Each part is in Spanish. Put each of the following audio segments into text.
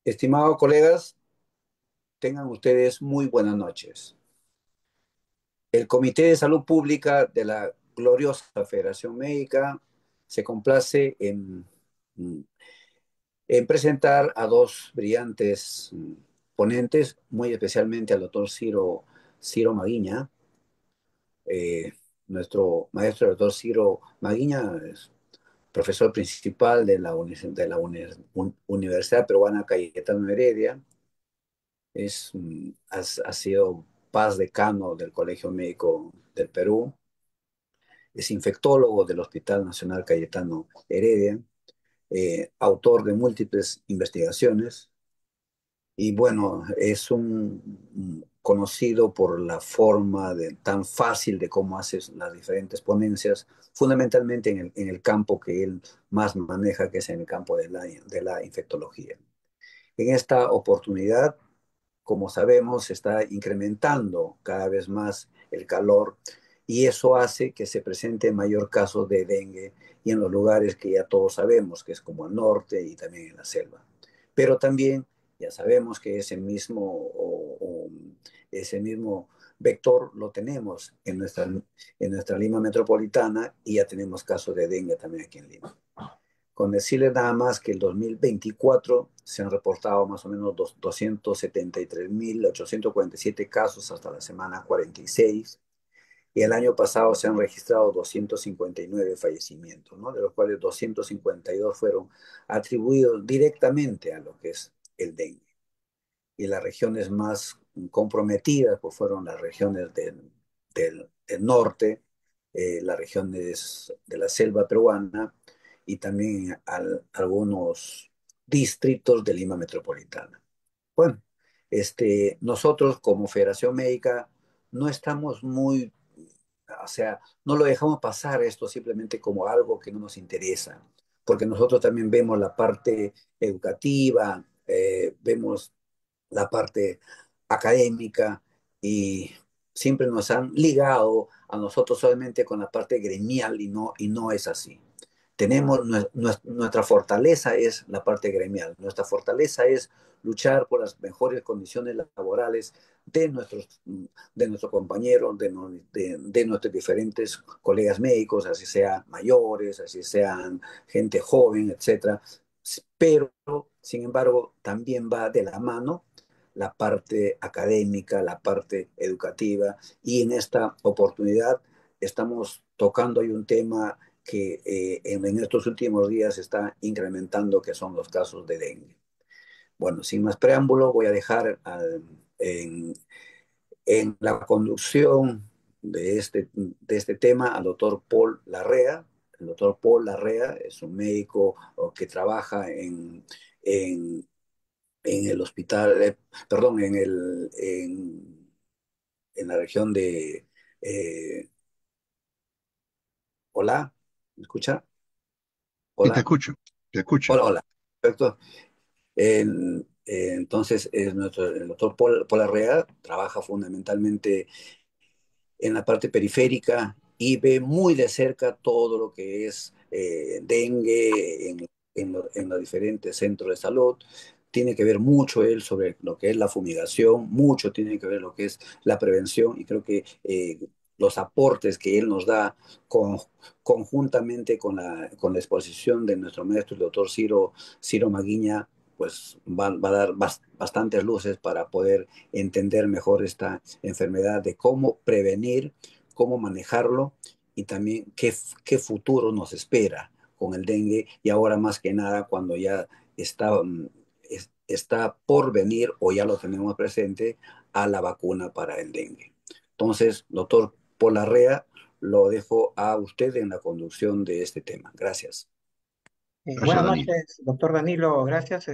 Estimados colegas, tengan ustedes muy buenas noches. El Comité de Salud Pública de la gloriosa Federación Médica se complace en presentar a dos brillantes ponentes, muy especialmente al doctor Ciro Maguiña. Eh, Nuestro maestro, el doctor Ciro Maguiña, es profesor principal de la Universidad Peruana Cayetano Heredia. Ha sido paz decano del Colegio Médico del Perú, es infectólogo del Hospital Nacional Cayetano Heredia, autor de múltiples investigaciones y bueno, es un conocido por la forma tan fácil de cómo hace las diferentes ponencias, fundamentalmente en el campo que él más maneja, que es en el campo de la infectología. En esta oportunidad, como sabemos, se está incrementando cada vez más el calor y eso hace que se presente mayor caso de dengue y en los lugares que ya todos sabemos, que es como el norte y también en la selva. Pero también ya sabemos que ese mismo vector lo tenemos en nuestra Lima metropolitana y ya tenemos casos de dengue también aquí en Lima. Con decirles nada más que el 2024 se han reportado más o menos 273.847 casos hasta la semana 46 y el año pasado se han registrado 259 fallecimientos, ¿no? De los cuales 252 fueron atribuidos directamente a lo que es el dengue. Y las regiones más comprometidas pues, fueron las regiones del norte, las regiones de la selva peruana y también algunos distritos de Lima Metropolitana. Bueno, nosotros como Federación Médica no estamos muy, o sea, no lo dejamos pasar esto simplemente como algo que no nos interesa, porque nosotros también vemos la parte educativa, vemos la parte académica y siempre nos han ligado a nosotros solamente con la parte gremial y no es así. Nuestra fortaleza es la parte gremial, nuestra fortaleza es luchar por las mejores condiciones laborales de nuestros compañeros, de nuestros diferentes colegas médicos, así sean mayores, así sean gente joven, etcétera. Pero, sin embargo, también va de la mano la parte académica, la parte educativa, y en esta oportunidad estamos tocando hoy un tema que en estos últimos días está incrementando, que son los casos de dengue. Bueno, sin más preámbulo, voy a dejar en la conducción de este tema al doctor Paul Larrea. El doctor Paul Larrea es un médico que trabaja en, en el hospital, perdón, en la región de... eh, hola, ¿me escucha? Sí, te Hola, escucho, te escucho. hola, hola. Perfecto. Entonces, el doctor Paul Arrea trabaja fundamentalmente en la parte periférica y ve muy de cerca todo lo que es dengue en los diferentes centros de salud. Tiene que ver mucho él sobre lo que es la fumigación, mucho tiene que ver lo que es la prevención y creo que los aportes que él nos da con, conjuntamente con la exposición de nuestro maestro, el doctor Ciro Maguiña, pues va a dar bastantes luces para poder entender mejor esta enfermedad, de cómo prevenir, cómo manejarlo y también qué futuro nos espera con el dengue y ahora más que nada cuando ya está, está por venir o ya lo tenemos presente a la vacuna para el dengue. Entonces, doctor Polarrea, lo dejo a usted en la conducción de este tema. Gracias. Gracias, Buenas Danilo. noches, doctor Danilo, gracias.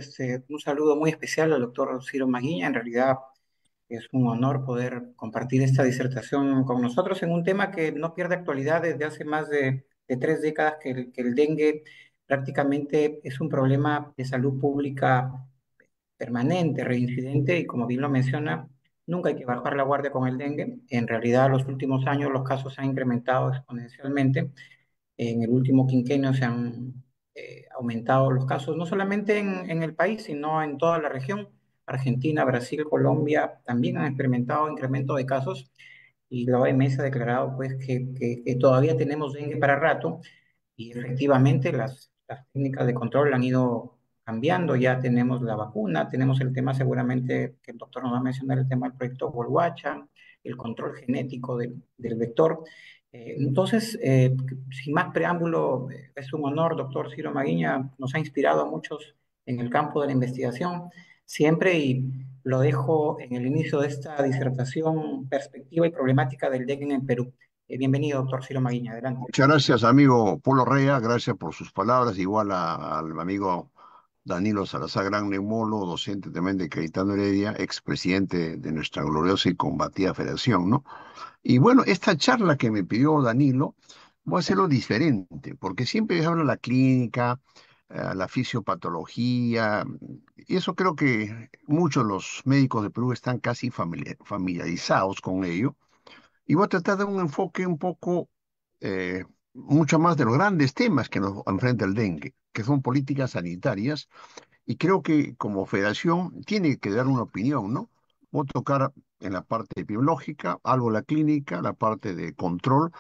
Un saludo muy especial al doctor Ciro Maguiña. En realidad es un honor poder compartir esta disertación con nosotros en un tema que no pierde actualidad desde hace más de 3 décadas, que el dengue prácticamente es un problema de salud pública permanente, reincidente, y como bien lo menciona, nunca hay que bajar la guardia con el dengue. En realidad, los últimos años los casos se han incrementado exponencialmente. En el último quinquenio se han aumentado los casos, no solamente en el país, sino en toda la región. Argentina, Brasil, Colombia también han experimentado incremento de casos y la OMS ha declarado pues, que todavía tenemos dengue para rato y efectivamente las técnicas de control han ido cambiando. Ya tenemos la vacuna, tenemos el tema seguramente que el doctor nos va a mencionar, el tema del proyecto Volhuacha, el control genético del vector. Entonces, sin más preámbulo, es un honor, doctor Ciro Maguiña, nos ha inspirado a muchos en el campo de la investigación siempre y lo dejo en el inicio de esta disertación, perspectiva y problemática del dengue en Perú. Bienvenido, doctor Ciro Maguiña, adelante. Muchas gracias, amigo Polo Rea, gracias por sus palabras, igual al amigo Danilo Salazar, gran neumólogo, docente también de Cayetano Heredia, expresidente de nuestra gloriosa y combatida federación, ¿no? Y bueno, esta charla que me pidió Danilo, voy a hacerlo diferente, porque siempre habla la clínica, la fisiopatología, y eso creo que muchos de los médicos de Perú están casi familiarizados con ello. Y voy a tratar de un enfoque un poco, mucho más de los grandes temas que nos enfrenta el dengue, que son políticas sanitarias, y creo que como federación tiene que dar una opinión, ¿no? Voy a tocar en la parte biológica, algo la clínica, la parte de control,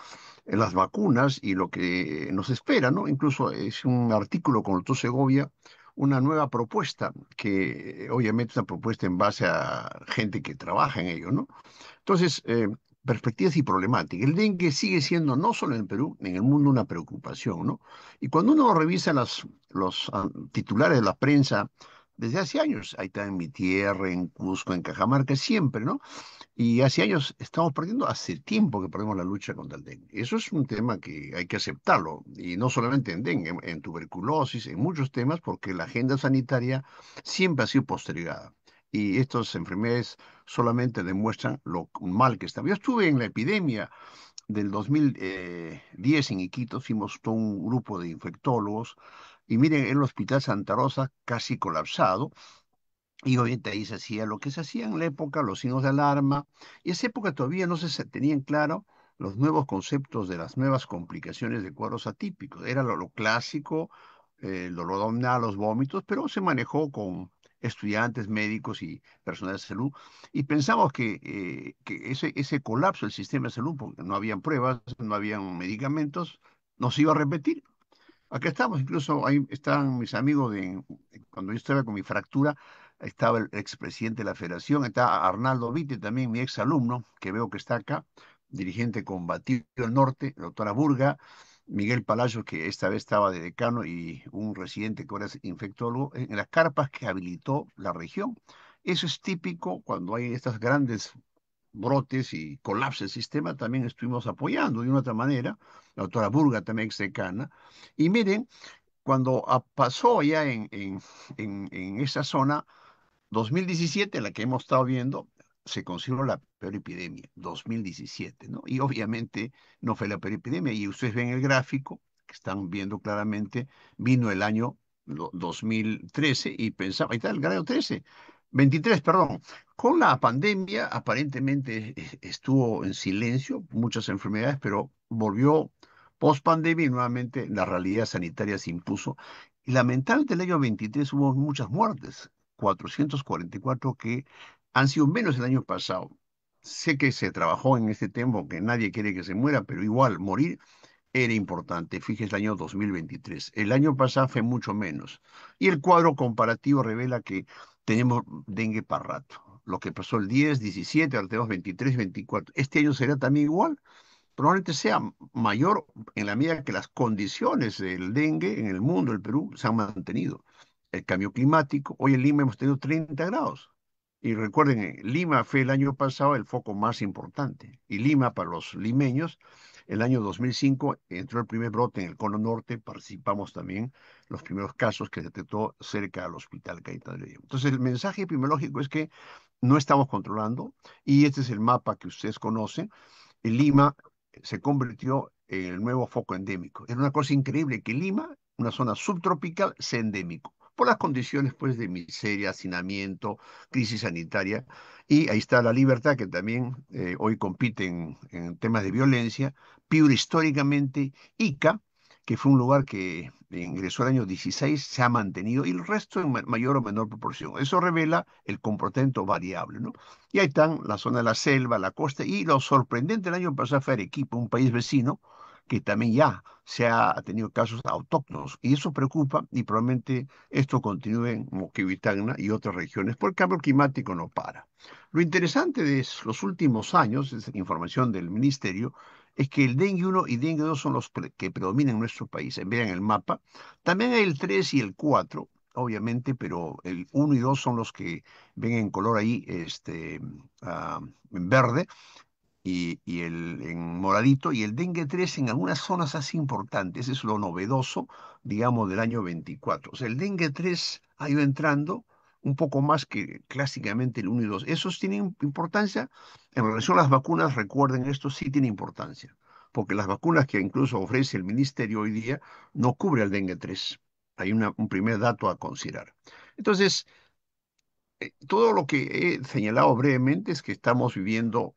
las vacunas y lo que nos espera, ¿no? Incluso es un artículo con el doctor Segovia, una nueva propuesta, que obviamente es una propuesta en base a gente que trabaja en ello, ¿no? Entonces, perspectivas y problemáticas. El dengue sigue siendo, no solo en el Perú, en el mundo, una preocupación, ¿no? Y cuando uno revisa los titulares de la prensa, desde hace años, ahí está en mi tierra, en Cusco, en Cajamarca, siempre, ¿no? Y hace años estamos perdiendo, hace tiempo que perdemos la lucha contra el dengue. Eso es un tema que hay que aceptarlo, y no solamente en dengue, en tuberculosis, en muchos temas, porque la agenda sanitaria siempre ha sido postergada. Y estas enfermedades solamente demuestran lo mal que está. Yo estuve en la epidemia del 2010 en Iquitos, fuimos todo un grupo de infectólogos, y miren, el Hospital Santa Rosa casi colapsado, y obviamente ahí se hacía lo que se hacía en la época, los signos de alarma, y esa época todavía no se tenían claro los nuevos conceptos de las nuevas complicaciones de cuadros atípicos. Era lo clásico, el dolor abdominal, los vómitos, pero se manejó con estudiantes, médicos y personal de salud, y pensamos que ese colapso del sistema de salud, porque no habían pruebas, no habían medicamentos, nos iba a repetir. Acá estamos, incluso ahí están mis amigos cuando yo estaba con mi fractura, estaba el expresidente de la federación, está Arnaldo Vitti, también mi ex alumno, que veo que está acá, dirigente combativo del norte, la doctora Burga, Miguel Palacios, que esta vez estaba de decano, y un residente que ahora es infectólogo, en las carpas que habilitó la región. Eso es típico cuando hay estas grandes brotes y colapse del sistema, también estuvimos apoyando de una otra manera, la doctora Burga también ex decana. Y miren, cuando pasó ya en esa zona, 2017, la que hemos estado viendo, se consideró la peor epidemia, 2017, ¿no? Y obviamente no fue la peor epidemia, y ustedes ven el gráfico, que están viendo claramente, vino el año 2013 y pensaba, ahí está el grado 13, 23, perdón. Con la pandemia aparentemente estuvo en silencio muchas enfermedades, pero volvió post pandemia y nuevamente la realidad sanitaria se impuso. Y lamentablemente el año 23 hubo muchas muertes, 444, que han sido menos el año pasado. Sé que se trabajó en este tema, que nadie quiere que se muera, pero igual morir era importante. Fíjese el año 2023. El año pasado fue mucho menos. Y el cuadro comparativo revela que tenemos dengue para rato. Lo que pasó el 10, 17, ahora tenemos 23, 24. Este año será también igual. Probablemente sea mayor en la medida que las condiciones del dengue en el mundo, el Perú, se han mantenido. El cambio climático, hoy en Lima hemos tenido 30 grados. Y recuerden, Lima fue el año pasado el foco más importante. Y Lima, para los limeños, el año 2005 entró el primer brote en el Cono Norte, participamos también los primeros casos que se detectó cerca al Hospital Cayetano Heredia. Entonces, el mensaje epidemiológico es que no estamos controlando, y este es el mapa que ustedes conocen. En Lima se convirtió en el nuevo foco endémico. Es una cosa increíble que Lima, una zona subtropical, sea endémico, por las condiciones pues de miseria, hacinamiento, crisis sanitaria. Y ahí está La Libertad, que también hoy compite en temas de violencia. Piura históricamente, Ica, que fue un lugar que ingresó el año 16, se ha mantenido y el resto en mayor o menor proporción. Eso revela el comportamiento variable, ¿no? Y ahí están la zona de la selva, la costa y lo sorprendente el año pasado fue Arequipa, un país vecino que también ya ha tenido casos autóctonos y eso preocupa y probablemente esto continúe en Moquegua y Tacna y otras regiones porque el cambio climático no para. Lo interesante de los últimos años, es información del ministerio, es que el dengue 1 y dengue 2 son los que predominan en nuestro país. Vean el mapa. También hay el 3 y el 4, obviamente, pero el uno y 2 son los que ven en color ahí, en verde y el en moradito, y el dengue 3 en algunas zonas así importantes. Eso es lo novedoso, digamos, del año 24. O sea, el dengue 3 ha ido entrando un poco más que clásicamente el uno y 2. Esos tienen importancia. En relación a las vacunas, recuerden, esto sí tiene importancia, porque las vacunas que incluso ofrece el ministerio hoy día no cubre el dengue 3. Hay un primer dato a considerar. Entonces, todo lo que he señalado brevemente es que estamos viviendo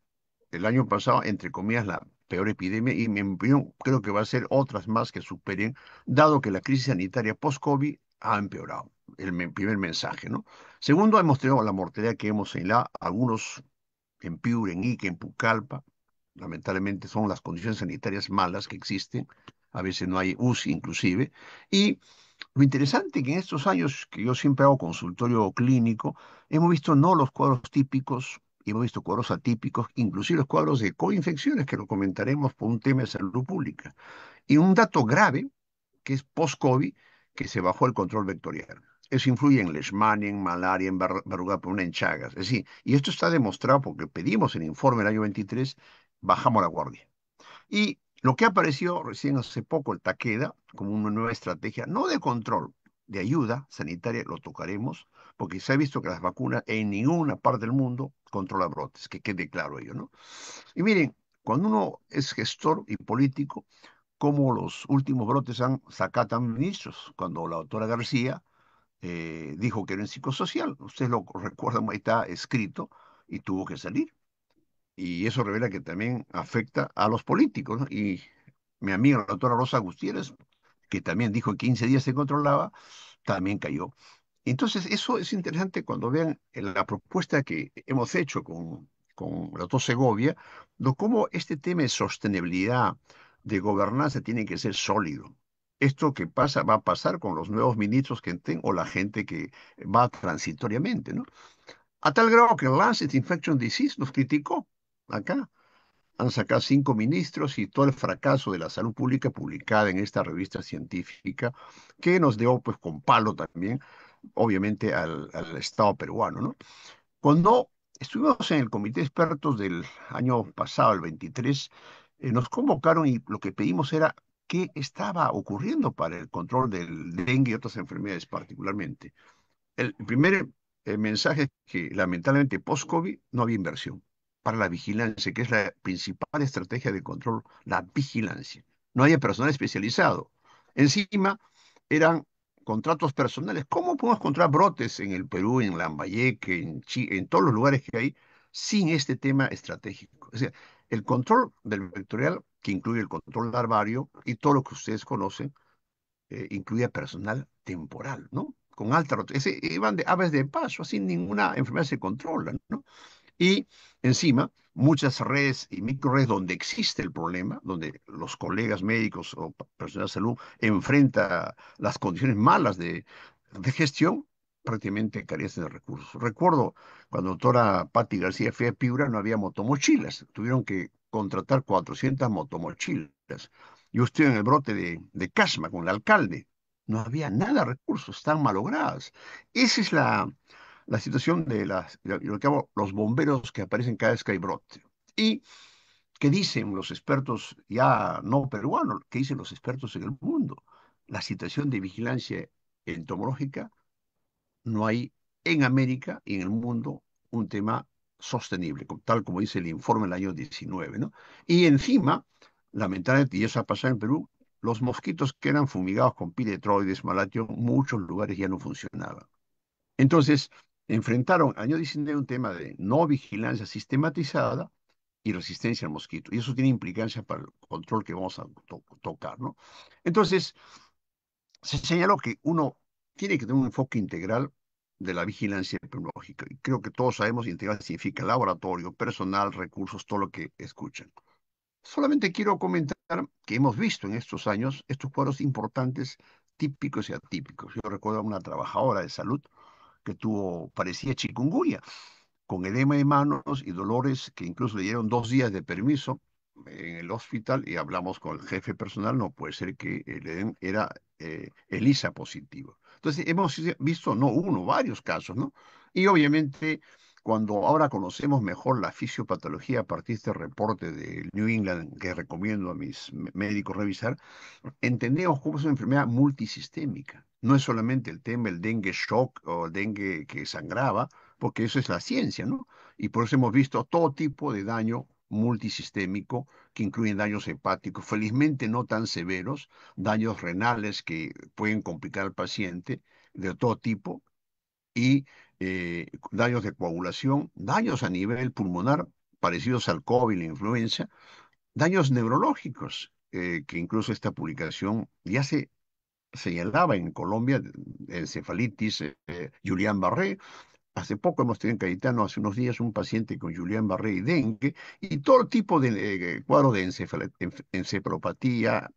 el año pasado, entre comillas, la peor epidemia y en mi opinión creo que va a ser otras más que superen, dado que la crisis sanitaria post-COVID ha empeorado. Primer mensaje, ¿no? Segundo, hemos tenido la mortalidad que hemos señalado, algunos en Piura, en Ica, en Pucallpa. Lamentablemente son las condiciones sanitarias malas que existen. A veces no hay UCI inclusive. Y lo interesante que en estos años que yo siempre hago consultorio clínico, hemos visto no los cuadros típicos, hemos visto cuadros atípicos, inclusive los cuadros de coinfecciones, que lo comentaremos por un tema de salud pública. Y un dato grave, que es post-COVID, que se bajó el control vectorial. Eso influye en leishmania, en malaria, en verruga por en Chagas. Es decir, y esto está demostrado porque pedimos el informe el año 23, bajamos la guardia. Y lo que apareció recién hace poco, el Takeda, como una nueva estrategia, no de control, de ayuda sanitaria, lo tocaremos, porque se ha visto que las vacunas en ninguna parte del mundo controlan brotes, que quede claro ello, ¿no? Y miren, cuando uno es gestor y político, como los últimos brotes han sacado a ministros, cuando la doctora García dijo que era un psicosocial, ustedes lo recuerdan, ahí está escrito, y tuvo que salir. Y eso revela que también afecta a los políticos, ¿no? Y mi amiga la doctora Rosa Gutiérrez, que también dijo que 15 días se controlaba, también cayó. Entonces, eso es interesante cuando vean la propuesta que hemos hecho con la doctora Segovia, de cómo este tema de sostenibilidad, de gobernanza, tiene que ser sólido. Esto que pasa va a pasar con los nuevos ministros que entren o la gente que va transitoriamente, ¿no? A tal grado que el Lancet Infection Disease nos criticó acá. Han sacado 5 ministros y todo el fracaso de la salud pública publicada en esta revista científica, que nos dio pues con palo también, obviamente, al Estado peruano, ¿no? Cuando estuvimos en el comité de expertos del año pasado, el 23, nos convocaron y lo que pedimos era qué estaba ocurriendo para el control del dengue y otras enfermedades particularmente. El primer mensaje es que lamentablemente post-COVID no había inversión para la vigilancia, que es la principal estrategia de control, la vigilancia. No había personal especializado. Encima eran contratos personales. ¿Cómo podemos controlar brotes en el Perú, en Lambayeque, en todos los lugares que hay, sin este tema estratégico? O sea, el control del vectorial, que incluye el control larvario y todo lo que ustedes conocen, incluía personal temporal, ¿no? Con alta rotación. Iban de aves de paso, así ninguna enfermedad se controla, ¿no? Y encima, muchas redes y microredes donde existe el problema, donde los colegas médicos o personal de salud enfrenta las condiciones malas de gestión, prácticamente carecen de recursos. Recuerdo cuando la doctora Patti García fue a Piura, no había motomochilas, tuvieron que contratar 400 motomochilas. Yo estoy en el brote de Casma con el alcalde, no había nada de recursos, están malogradas. Esa es la situación de lo que llamo los bomberos que aparecen cada vez que hay brote. Y qué dicen los expertos ya no peruanos, qué dicen los expertos en el mundo. La situación de vigilancia entomológica no hay en América y en el mundo un tema sostenible, tal como dice el informe del año 19, ¿no? Y encima, lamentablemente, y eso ha pasado en Perú, los mosquitos que eran fumigados con piretroides, malatio, muchos lugares ya no funcionaban. Entonces, enfrentaron año 19 un tema de no vigilancia sistematizada y resistencia al mosquito. Y eso tiene implicancia para el control que vamos a tocar, ¿no? Entonces, se señaló que uno tiene que tener un enfoque integral de la vigilancia epidemiológica. Y creo que todos sabemos, integral significa laboratorio, personal, recursos, todo lo que escuchan. Solamente quiero comentar que hemos visto en estos años estos cuadros importantes, típicos y atípicos. Yo recuerdo a una trabajadora de salud que tuvo, parecía chikungunya, con edema de manos y dolores que incluso le dieron 2 días de permiso en el hospital y hablamos con el jefe personal, no puede ser que el edema era ELISA positivo. Entonces hemos visto no uno, varios casos, ¿no? Y obviamente cuando ahora conocemos mejor la fisiopatología a partir de este reporte de New England que recomiendo a mis médicos revisar, entendemos cómo es una enfermedad multisistémica. No es solamente el tema del dengue shock o el dengue que sangraba, porque eso es la ciencia, ¿no? Y por eso hemos visto todo tipo de daño multisistémico que incluyen daños hepáticos, felizmente no tan severos, daños renales que pueden complicar al paciente de todo tipo y daños de coagulación, daños a nivel pulmonar parecidos al COVID, la influenza, daños neurológicos, que incluso esta publicación ya se señalaba en Colombia, encefalitis, Guillain-Barré. Hace poco hemos tenido en Cayetano, hace unos días, un paciente con Guillain-Barré y dengue, y todo tipo de cuadro de encefalopatía,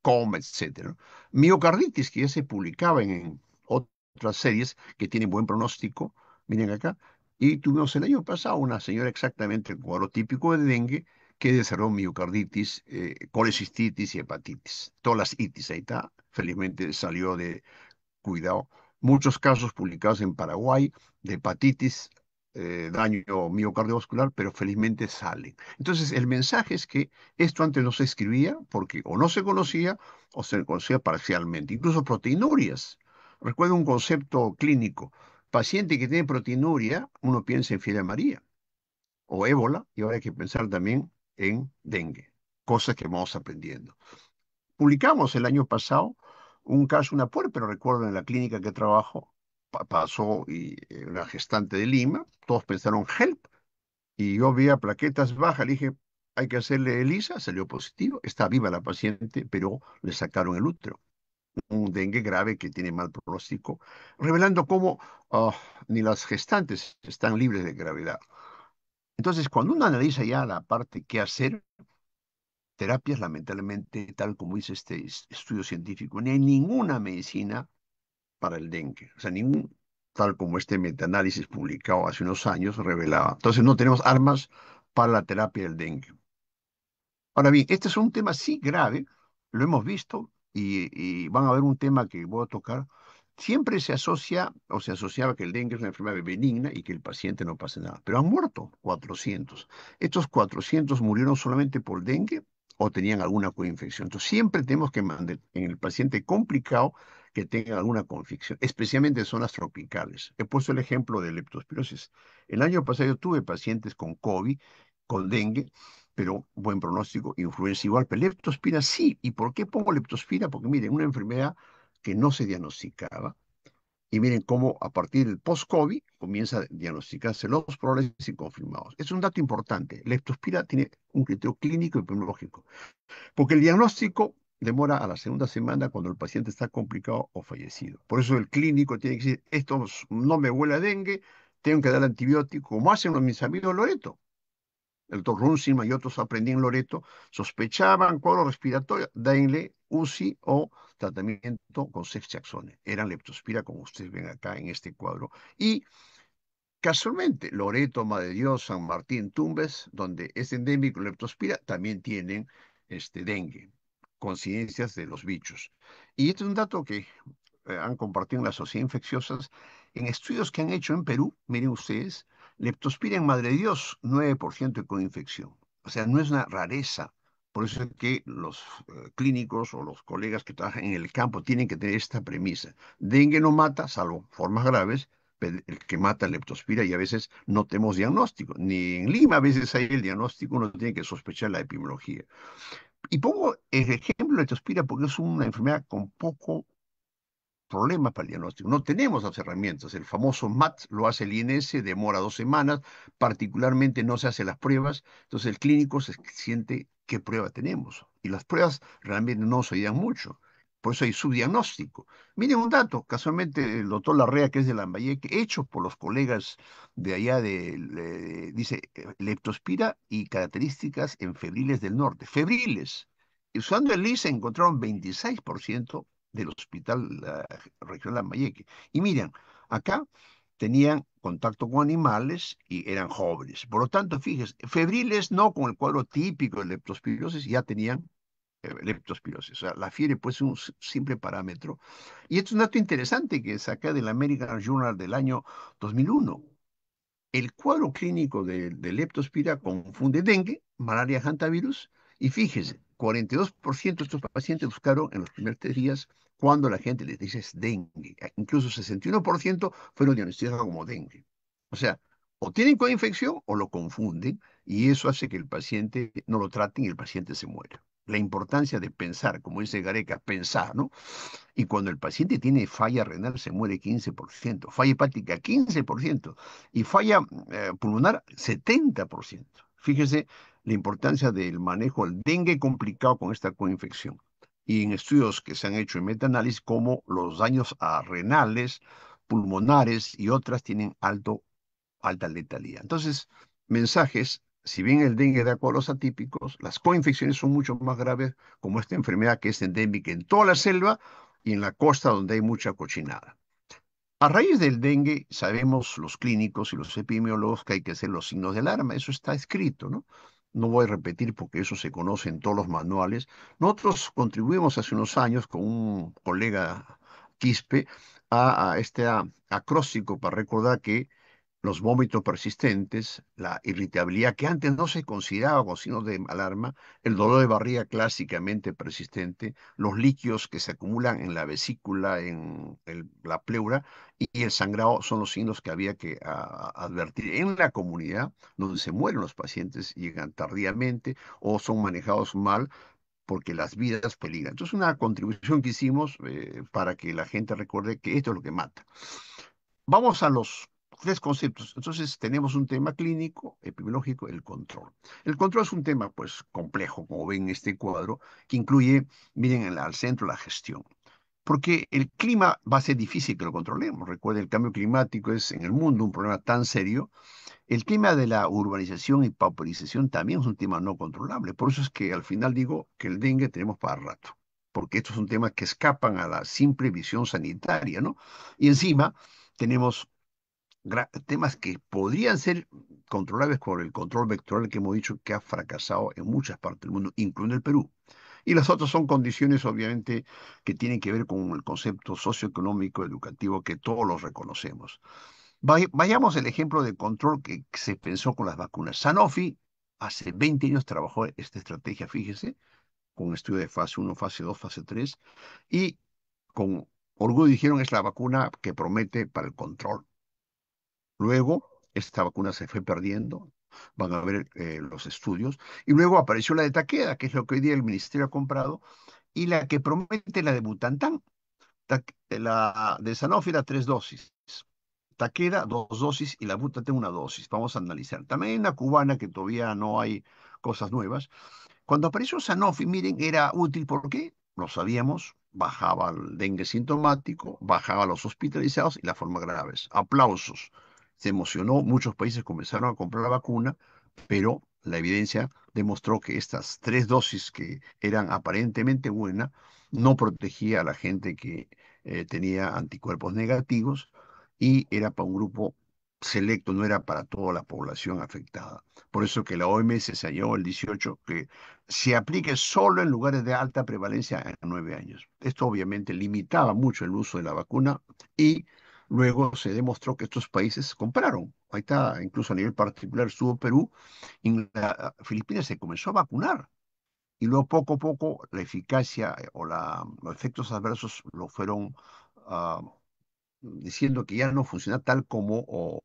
coma, etcétera, ¿no? Miocarditis, que ya se publicaba en otras series que tienen buen pronóstico, miren acá, y tuvimos el año pasado una señora exactamente el cuadro típico de dengue que desarrolló miocarditis, colecistitis y hepatitis. Todas las itis, ahí está, felizmente salió de cuidado. Muchos casos publicados en Paraguay de hepatitis, daño miocardiovascular, pero felizmente salen. Entonces, el mensaje es que esto antes no se escribía porque o no se conocía o se conocía parcialmente. Incluso proteinurias. Recuerdo un concepto clínico. Paciente que tiene proteinuria, uno piensa en fiebre amarilla o ébola, y ahora hay que pensar también en dengue, cosas que vamos aprendiendo. Publicamos el año pasado un caso, una puérpera, recuerdo en la clínica que trabajo, pasó y, una gestante de Lima, todos pensaron HELP, y yo veía plaquetas bajas, le dije, hay que hacerle ELISA, salió positivo, está viva la paciente, pero le sacaron el útero. Un dengue grave que tiene mal pronóstico, revelando cómo ni las gestantes están libres de gravedad. Entonces, cuando uno analiza ya la parte qué hacer, terapias, lamentablemente, tal como dice este estudio científico, ni hay ninguna medicina para el dengue. O sea, ningún, tal como este metaanálisis publicado hace unos años revelaba. Entonces, no tenemos armas para la terapia del dengue. Ahora bien, este es un tema sí grave, lo hemos visto y van a ver un tema que voy a tocar. Siempre se asocia o se asociaba que el dengue es una enfermedad benigna y que el paciente no pasa nada, pero han muerto 400. ¿Estos 400 murieron solamente por dengue o tenían alguna coinfección? Entonces siempre tenemos que mandar en el paciente complicado que tenga alguna confección, especialmente en zonas tropicales. He puesto el ejemplo de leptospirosis. El año pasado yo tuve pacientes con COVID, con dengue, pero buen pronóstico, influenza igual, pero leptospira sí. ¿Y por qué pongo leptospira? Porque miren, una enfermedad que no se diagnosticaba, y miren cómo a partir del post-COVID comienza a diagnosticarse los probables y confirmados. Es un dato importante. Leptospira tiene un criterio clínico y epidemiológico, porque el diagnóstico demora a la segunda semana cuando el paciente está complicado o fallecido. Por eso el clínico tiene que decir, esto no me huele a dengue, tengo que dar antibiótico, como hacen los mis amigos Loreto. El doctor Runciman y otros aprendí en Loreto, sospechaban cuadro respiratorio, denle UCI o tratamiento con ceftriaxone. Eran leptospira, como ustedes ven acá en este cuadro. Y casualmente, Loreto, Madre de Dios, San Martín, Tumbes, donde es endémico leptospira, también tienen dengue, coincidencias de los bichos. Y este es un dato que han compartido en la Sociedad Infecciosas, en estudios que han hecho en Perú, miren ustedes, leptospira en Madre de Dios, 9% de coinfección. O sea, no es una rareza. Por eso es que los clínicos o los colegas que trabajan en el campo tienen que tener esta premisa. Dengue no mata, salvo formas graves, pero el que mata leptospira y a veces no tenemos diagnóstico. Ni en Lima a veces hay el diagnóstico, uno tiene que sospechar la epidemiología. Y pongo el ejemplo de leptospira porque es una enfermedad con poco problemas para el diagnóstico. No tenemos las herramientas. El famoso MAT lo hace el INS, demora 2 semanas, particularmente no se hacen las pruebas, entonces el clínico se siente qué prueba tenemos. Y las pruebas realmente no se ayudan mucho. Por eso hay subdiagnóstico. Miren un dato, casualmente el doctor Larrea, que es de Lambayeque, hecho por los colegas de allá dice, leptospira y características en febriles del norte. Febriles. Y usando el LIS encontraron 26% del hospital regional Lambayeque. Y miren, acá tenían contacto con animales y eran jóvenes. Por lo tanto, fíjense, febriles no con el cuadro típico de leptospirosis, ya tenían leptospirosis. O sea, la fiebre puede ser un simple parámetro. Y esto es un dato interesante que saca del American Journal del año 2001. El cuadro clínico de leptospira confunde dengue, malaria, hantavirus, y fíjese, 42% de estos pacientes buscaron en los primeros 3 días cuando la gente les dice es dengue. Incluso 61% fueron diagnosticados como dengue. O sea, o tienen coinfección o lo confunden, y eso hace que el paciente no lo traten y el paciente se muera. La importancia de pensar, como dice Gareca, pensar, ¿no? Y cuando el paciente tiene falla renal se muere 15%, falla hepática 15% y falla pulmonar 70%. Fíjese la importancia del manejo del dengue complicado con esta coinfección. Y en estudios que se han hecho en metaanálisis, como los daños a renales, pulmonares y otras tienen alta letalidad. Entonces, mensajes, si bien el dengue da cuadros atípicos, las coinfecciones son mucho más graves, como esta enfermedad que es endémica en toda la selva y en la costa donde hay mucha cochinada. A raíz del dengue, sabemos los clínicos y los epidemiólogos que hay que hacer los signos de alarma. Eso está escrito, ¿no? No voy a repetir porque eso se conoce en todos los manuales. Nosotros contribuimos hace unos años con un colega Quispe a este acróstico para recordar que los vómitos persistentes, la irritabilidad que antes no se consideraba como signos de alarma, el dolor de barriga clásicamente persistente, los líquidos que se acumulan en la vesícula, en la pleura y el sangrado son los signos que había que advertir en la comunidad donde se mueren los pacientes, llegan tardíamente o son manejados mal porque las vidas peligran. Entonces, una contribución que hicimos para que la gente recuerde que esto es lo que mata. Vamos a los 3 conceptos. Entonces tenemos un tema clínico, epidemiológico, el control. El control es un tema pues complejo, como ven en este cuadro, que incluye, miren, al centro la gestión. Porque el clima va a ser difícil que lo controlemos. Recuerden, el cambio climático es en el mundo un problema tan serio. El tema de la urbanización y pauperización también es un tema no controlable. Por eso es que al final digo que el dengue tenemos para rato. Porque estos son temas que escapan a la simple visión sanitaria, ¿no? Y encima tenemos temas que podrían ser controlables por el control vectorial que hemos dicho que ha fracasado en muchas partes del mundo, incluyendo el Perú. Y las otras son condiciones, obviamente, que tienen que ver con el concepto socioeconómico, educativo, que todos los reconocemos. Vayamos al ejemplo de control que se pensó con las vacunas. Sanofi hace 20 años trabajó esta estrategia, fíjese, con un estudio de fase 1, fase 2, fase 3, y con orgullo dijeron es la vacuna que promete para el control. Luego, esta vacuna se fue perdiendo, van a ver los estudios, y luego apareció la de Takeda, que es lo que hoy día el ministerio ha comprado, y la que promete la de Butantan, la de Sanofi, era 3 dosis. Takeda, 2 dosis, y la Butantan, 1 dosis. Vamos a analizar. También hay una cubana que todavía no hay cosas nuevas. Cuando apareció Sanofi, miren, era útil, ¿por qué? Lo sabíamos, bajaba el dengue sintomático, bajaba los hospitalizados y las formas graves. Aplausos. Se emocionó, muchos países comenzaron a comprar la vacuna, pero la evidencia demostró que estas 3 dosis que eran aparentemente buenas no protegía a la gente que tenía anticuerpos negativos y era para un grupo selecto, no era para toda la población afectada. Por eso que la OMS se halló el 18 que se aplique solo en lugares de alta prevalencia en 9 años. Esto obviamente limitaba mucho el uso de la vacuna y luego se demostró que estos países compraron. Ahí está, incluso a nivel particular estuvo Perú, y en Filipinas se comenzó a vacunar. Y luego poco a poco la eficacia o los efectos adversos lo fueron ah, diciendo que ya no funciona tal como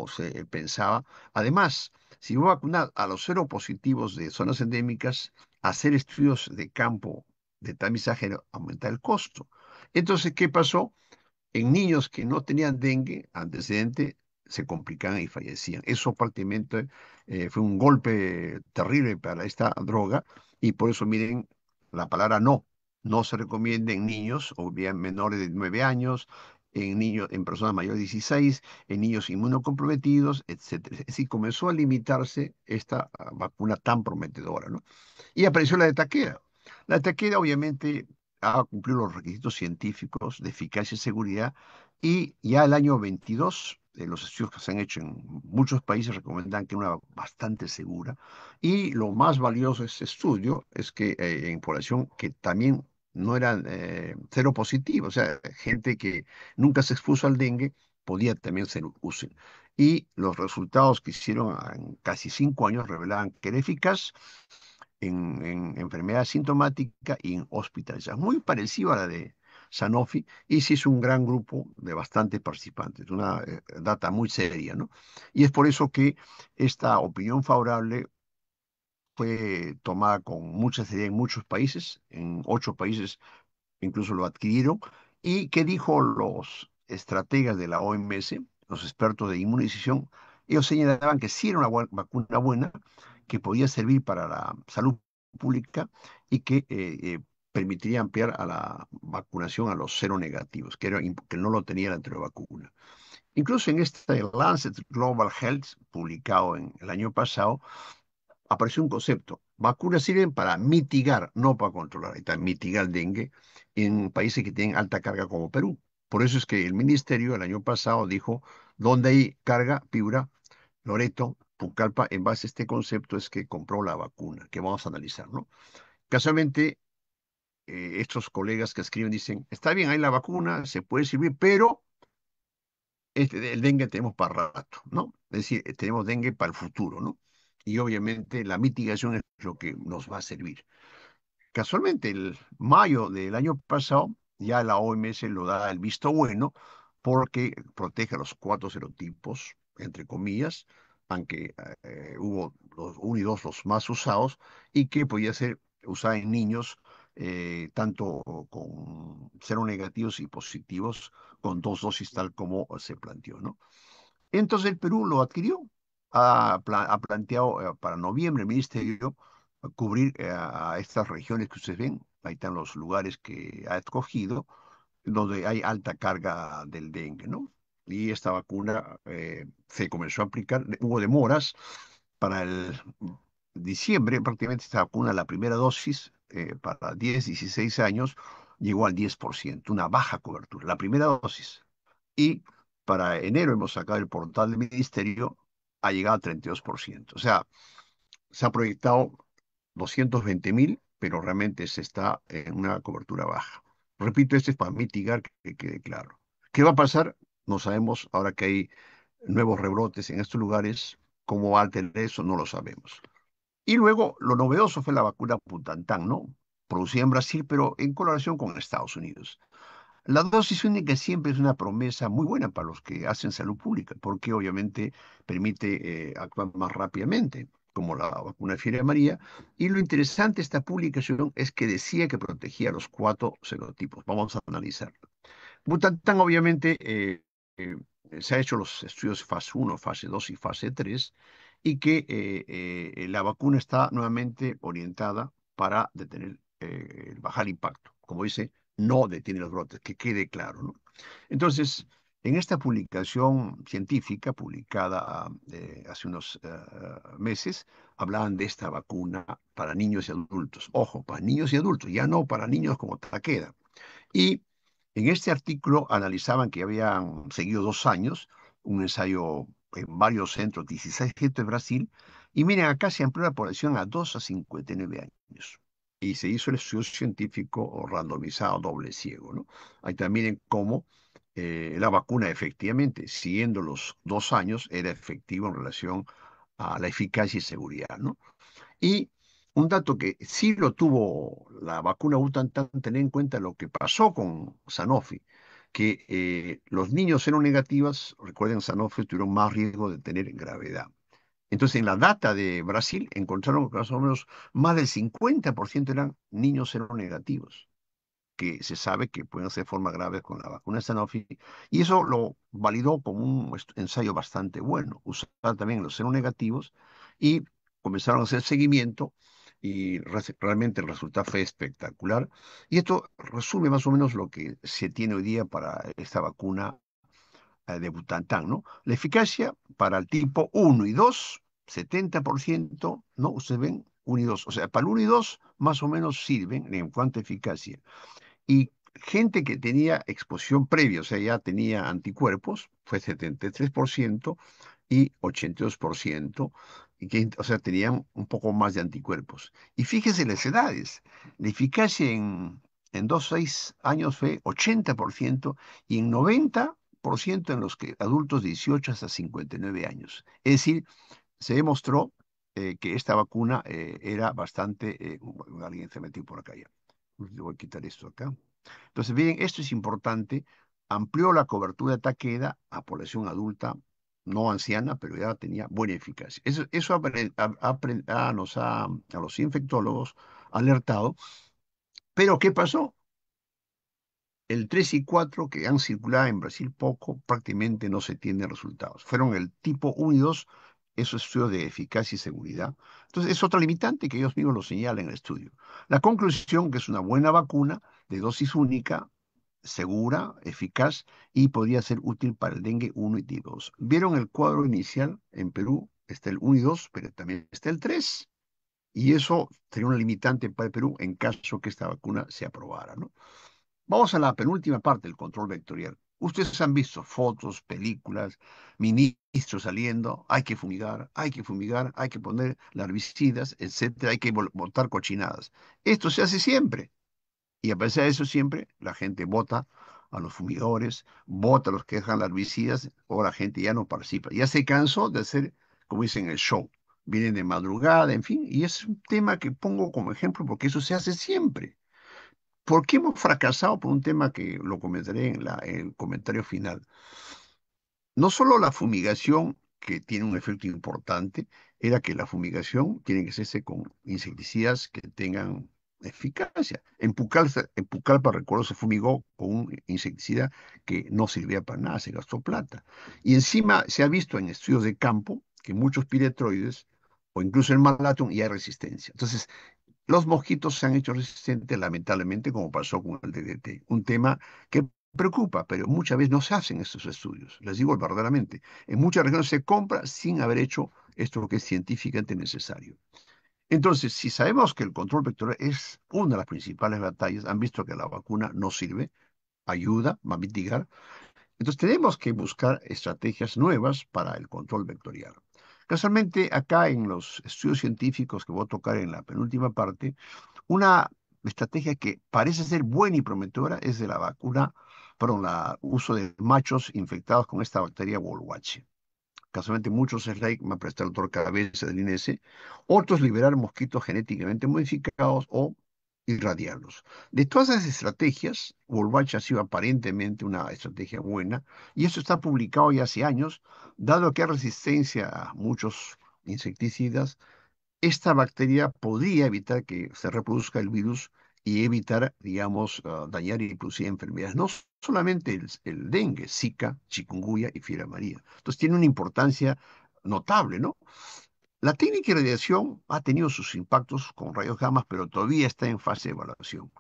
se pensaba. Además, si voy a vacunar a los seropositivos de zonas endémicas, hacer estudios de campo de tamizaje era aumentar el costo. Entonces, ¿qué pasó? En niños que no tenían dengue antecedente, se complicaban y fallecían. Eso prácticamente fue un golpe terrible para esta droga y por eso miren la palabra no. No se recomienda en niños o bien menores de 9 años, en niños, en personas mayores de 16, en niños inmunocomprometidos, etcétera. Es decir, comenzó a limitarse esta vacuna tan prometedora, ¿no? Y apareció la de taquera. La de taquera obviamente ha cumplido los requisitos científicos de eficacia y seguridad y ya el año 22, los estudios que se han hecho en muchos países recomiendan que es una bastante segura. Y lo más valioso de este estudio es que en población que también no eran cero positivo, o sea, gente que nunca se expuso al dengue, podía también ser útil. Y los resultados que hicieron en casi 5 años revelaban que era eficaz en enfermedad sintomática y en hospitalización, muy parecido a la de Sanofi, y sí es un gran grupo de bastantes participantes, una data muy seria, ¿no? Y es por eso que esta opinión favorable fue tomada con mucha seriedad en muchos países, en 8 países incluso lo adquirieron. ¿Y qué dijo los estrategas de la OMS, los expertos de inmunización? Ellos señalaban que sí era una vacuna buena, que podía servir para la salud pública y que permitiría ampliar a la vacunación a los cero negativos, que no lo tenía la anterior vacuna. Incluso en este Lancet Global Health, publicado en el año pasado, apareció un concepto. Vacunas sirven para mitigar, no para controlar, ahí está, mitigar el dengue en países que tienen alta carga como Perú. Por eso es que el ministerio el año pasado dijo, donde hay carga, Piura, Loreto, Pucallpa, en base a este concepto es que compró la vacuna, que vamos a analizar, ¿no? Casualmente, estos colegas que escriben dicen, está bien, hay la vacuna, se puede servir, pero el dengue tenemos para rato, ¿no? Es decir, tenemos dengue para el futuro, ¿no? Y obviamente la mitigación es lo que nos va a servir. Casualmente, el mayo del año pasado, ya la OMS lo da el visto bueno porque protege a los 4 serotipos, entre comillas, aunque hubo los 1 y 2 los más usados, y que podía ser usada en niños tanto con negativos y positivos, con 2 dosis tal como se planteó, ¿no? Entonces el Perú lo adquirió, ha planteado para noviembre el ministerio cubrir a estas regiones que ustedes ven, ahí están los lugares que ha escogido, donde hay alta carga del dengue, ¿no? Y esta vacuna se comenzó a aplicar, hubo demoras para el diciembre, prácticamente esta vacuna, la primera dosis para 10, 16 años, llegó al 10%, una baja cobertura, la primera dosis. Y para enero hemos sacado el portal del ministerio, ha llegado al 32%. O sea, se ha proyectado 220.000, pero realmente se está en una cobertura baja. Repito, este es para mitigar que quede claro. ¿Qué va a pasar? No sabemos. Ahora que hay nuevos rebrotes en estos lugares, ¿cómo va a tener eso? No lo sabemos. Y luego, lo novedoso fue la vacuna Butantan, ¿no? Producida en Brasil, pero en colaboración con Estados Unidos. La dosis única siempre es una promesa muy buena para los que hacen salud pública, porque obviamente permite actuar más rápidamente, como la vacuna de fiebre amarilla. Y lo interesante de esta publicación es que decía que protegía a los 4 serotipos. Vamos a analizarlo. Butantan, obviamente, eh, se ha hecho los estudios fase 1, fase 2 y fase 3, y que la vacuna está nuevamente orientada para detener, bajar impacto. Como dice, no detiene los brotes, que quede claro, ¿no? Entonces, en esta publicación científica, publicada hace unos meses, hablaban de esta vacuna para niños y adultos. Ojo, para niños y adultos, ya no para niños como Takeda. Y en este artículo analizaban que habían seguido 2 años, un ensayo en varios centros, 16 centros de Brasil, y miren, acá se amplió la población a 2 a 59 años. Y se hizo el estudio científico o randomizado doble ciego, ¿no? Ahí también miren cómo la vacuna efectivamente, siguiendo los 2 años, era efectiva en relación a la eficacia y seguridad, ¿no? Y un dato que sí lo tuvo la vacuna Butantan, tener en cuenta lo que pasó con Sanofi, que los niños negativas, recuerden, Sanofi tuvieron más riesgo de tener gravedad. Entonces, en la data de Brasil encontraron que más o menos más del 50% eran niños seronegativos, que se sabe que pueden ser formas graves con la vacuna Sanofi, y eso lo validó como un ensayo bastante bueno, usar también los seronegativos, y comenzaron a hacer seguimiento, y realmente el resultado fue espectacular. Y esto resume más o menos lo que se tiene hoy día para esta vacuna de Butantan, ¿no? La eficacia para el tipo uno y 2, 70%, ¿no? Ustedes ven, 1 y 2. O sea, para el 1 y 2 más o menos sirven en cuanto a eficacia. Y gente que tenía exposición previa, o sea, ya tenía anticuerpos, fue 73% y 82%, y que, o sea, tenían un poco más de anticuerpos. Y fíjese las edades, la eficacia en 2 6 años fue 80% y en 90% en los que, adultos de 18 hasta 59 años. Es decir, se demostró que esta vacuna era bastante... alguien se metió por acá ya. Le voy a quitar esto acá. Entonces, miren, esto es importante. Amplió la cobertura de Takeda a población adulta, no anciana, pero ya tenía buena eficacia. Eso nos ha, a los infectólogos, alertado. Pero, ¿qué pasó? El 3 y 4 que han circulado en Brasil poco, prácticamente no se tienen resultados. Fueron el tipo 1 y 2, esos estudios de eficacia y seguridad. Entonces, es otra limitante que ellos mismos lo señalan en el estudio. La conclusión que es una buena vacuna de dosis única, segura, eficaz y podría ser útil para el dengue 1 y 2. ¿Vieron el cuadro inicial en Perú? Está el 1 y 2, pero también está el 3. Y eso sería una limitante para el Perú en caso que esta vacuna se aprobara, ¿no? Vamos a la penúltima parte del control vectorial. Ustedes han visto fotos, películas, ministros saliendo, hay que fumigar, hay que poner larvicidas, etcétera, hay que botar cochinadas. Esto se hace siempre. Y a pesar de eso, siempre la gente vota a los fumigadores, vota a los que dejan larvicidas, o la gente ya no participa. Ya se cansó de hacer, como dicen, el show. Vienen de madrugada, en fin, y es un tema que pongo como ejemplo porque eso se hace siempre. ¿Por qué hemos fracasado? Por un tema que lo comentaré en el comentario final. No solo la fumigación, que tiene un efecto importante, era que la fumigación tiene que hacerse con insecticidas que tengan eficacia. En Pucallpa, recuerdo, se fumigó con un insecticida que no servía para nada, se gastó plata. Y encima se ha visto en estudios de campo que muchos piretroides, o incluso el malatum, y hay resistencia. Entonces, los mosquitos se han hecho resistentes, lamentablemente, como pasó con el DDT. Un tema que preocupa, pero muchas veces no se hacen estos estudios. Les digo verdaderamente. En muchas regiones se compra sin haber hecho esto que es científicamente necesario. Entonces, si sabemos que el control vectorial es una de las principales batallas, han visto que la vacuna no sirve, ayuda, va a mitigar. Entonces, tenemos que buscar estrategias nuevas para el control vectorial. Casualmente, acá en los estudios científicos que voy a tocar en la penúltima parte, una estrategia que parece ser buena y prometedora es de la vacuna, perdón, el uso de machos infectados con esta bacteria Wolwachia. Casualmente muchos Slake me ha prestado el doctor Cabeza del INS, otros liberar mosquitos genéticamente modificados o irradiarlos. De todas esas estrategias, Wolwachia ha sido aparentemente una estrategia buena, y eso está publicado ya hace años, dado que hay resistencia a muchos insecticidas. Esta bacteria podría evitar que se reproduzca el virus y evitar, digamos, dañar y producir enfermedades. No solamente el dengue, Zika, chikungunya y fiebre amarilla. Entonces tiene una importancia notable, ¿no? La técnica de radiación ha tenido sus impactos con rayos gamma, pero todavía está en fase de evaluación.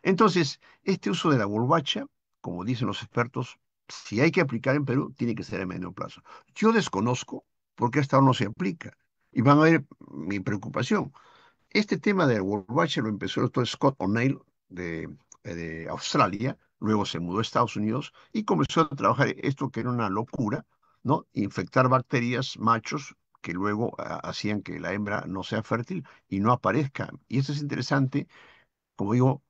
Entonces, este uso de la bombacha, como dicen los expertos, si hay que aplicar en Perú, tiene que ser a medio plazo. Yo desconozco por qué hasta ahora no se aplica. Y van a ver mi preocupación. Este tema del World Watch lo empezó el doctor Scott O'Neill de Australia, luego se mudó a Estados Unidos y comenzó a trabajar esto que era una locura, ¿no? Infectar bacterias machos que luego hacían que la hembra no sea fértil y no aparezca. Y eso es interesante, como digo,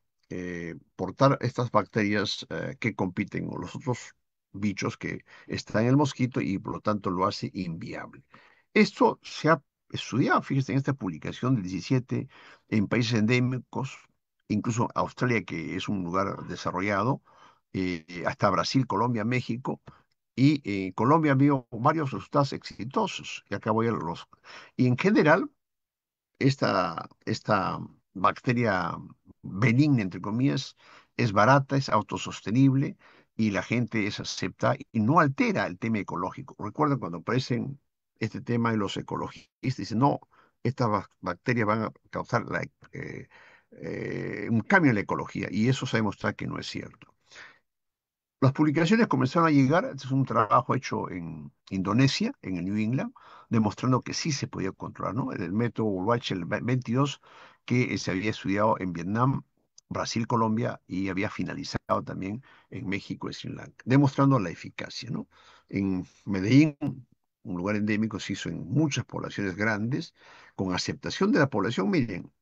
portar estas bacterias que compiten con los otros bichos que están en el mosquito y por lo tanto lo hace inviable. Esto se ha estudiado, fíjense, en esta publicación del 17 en países endémicos, incluso Australia, que es un lugar desarrollado, hasta Brasil, Colombia, México, Y en Colombia ha habido varios resultados exitosos. Y acá voy a los... Y en general, esta bacteria benigna, entre comillas, es barata, es autosostenible y la gente es acepta y no altera el tema ecológico. Recuerden cuando aparecen este tema y los ecologistas dicen, no, estas bacterias van a causar un cambio en la ecología y eso se ha demostrado que no es cierto. Las publicaciones comenzaron a llegar, este es un trabajo hecho en Indonesia, en el New England, demostrando que sí se podía controlar, ¿no? El método Uruguay el 22, que se había estudiado en Vietnam, Brasil, Colombia y había finalizado también en México y Sri Lanka, demostrando la eficacia, ¿no? En Medellín, un lugar endémico, se hizo en muchas poblaciones grandes, con aceptación de la población, miren,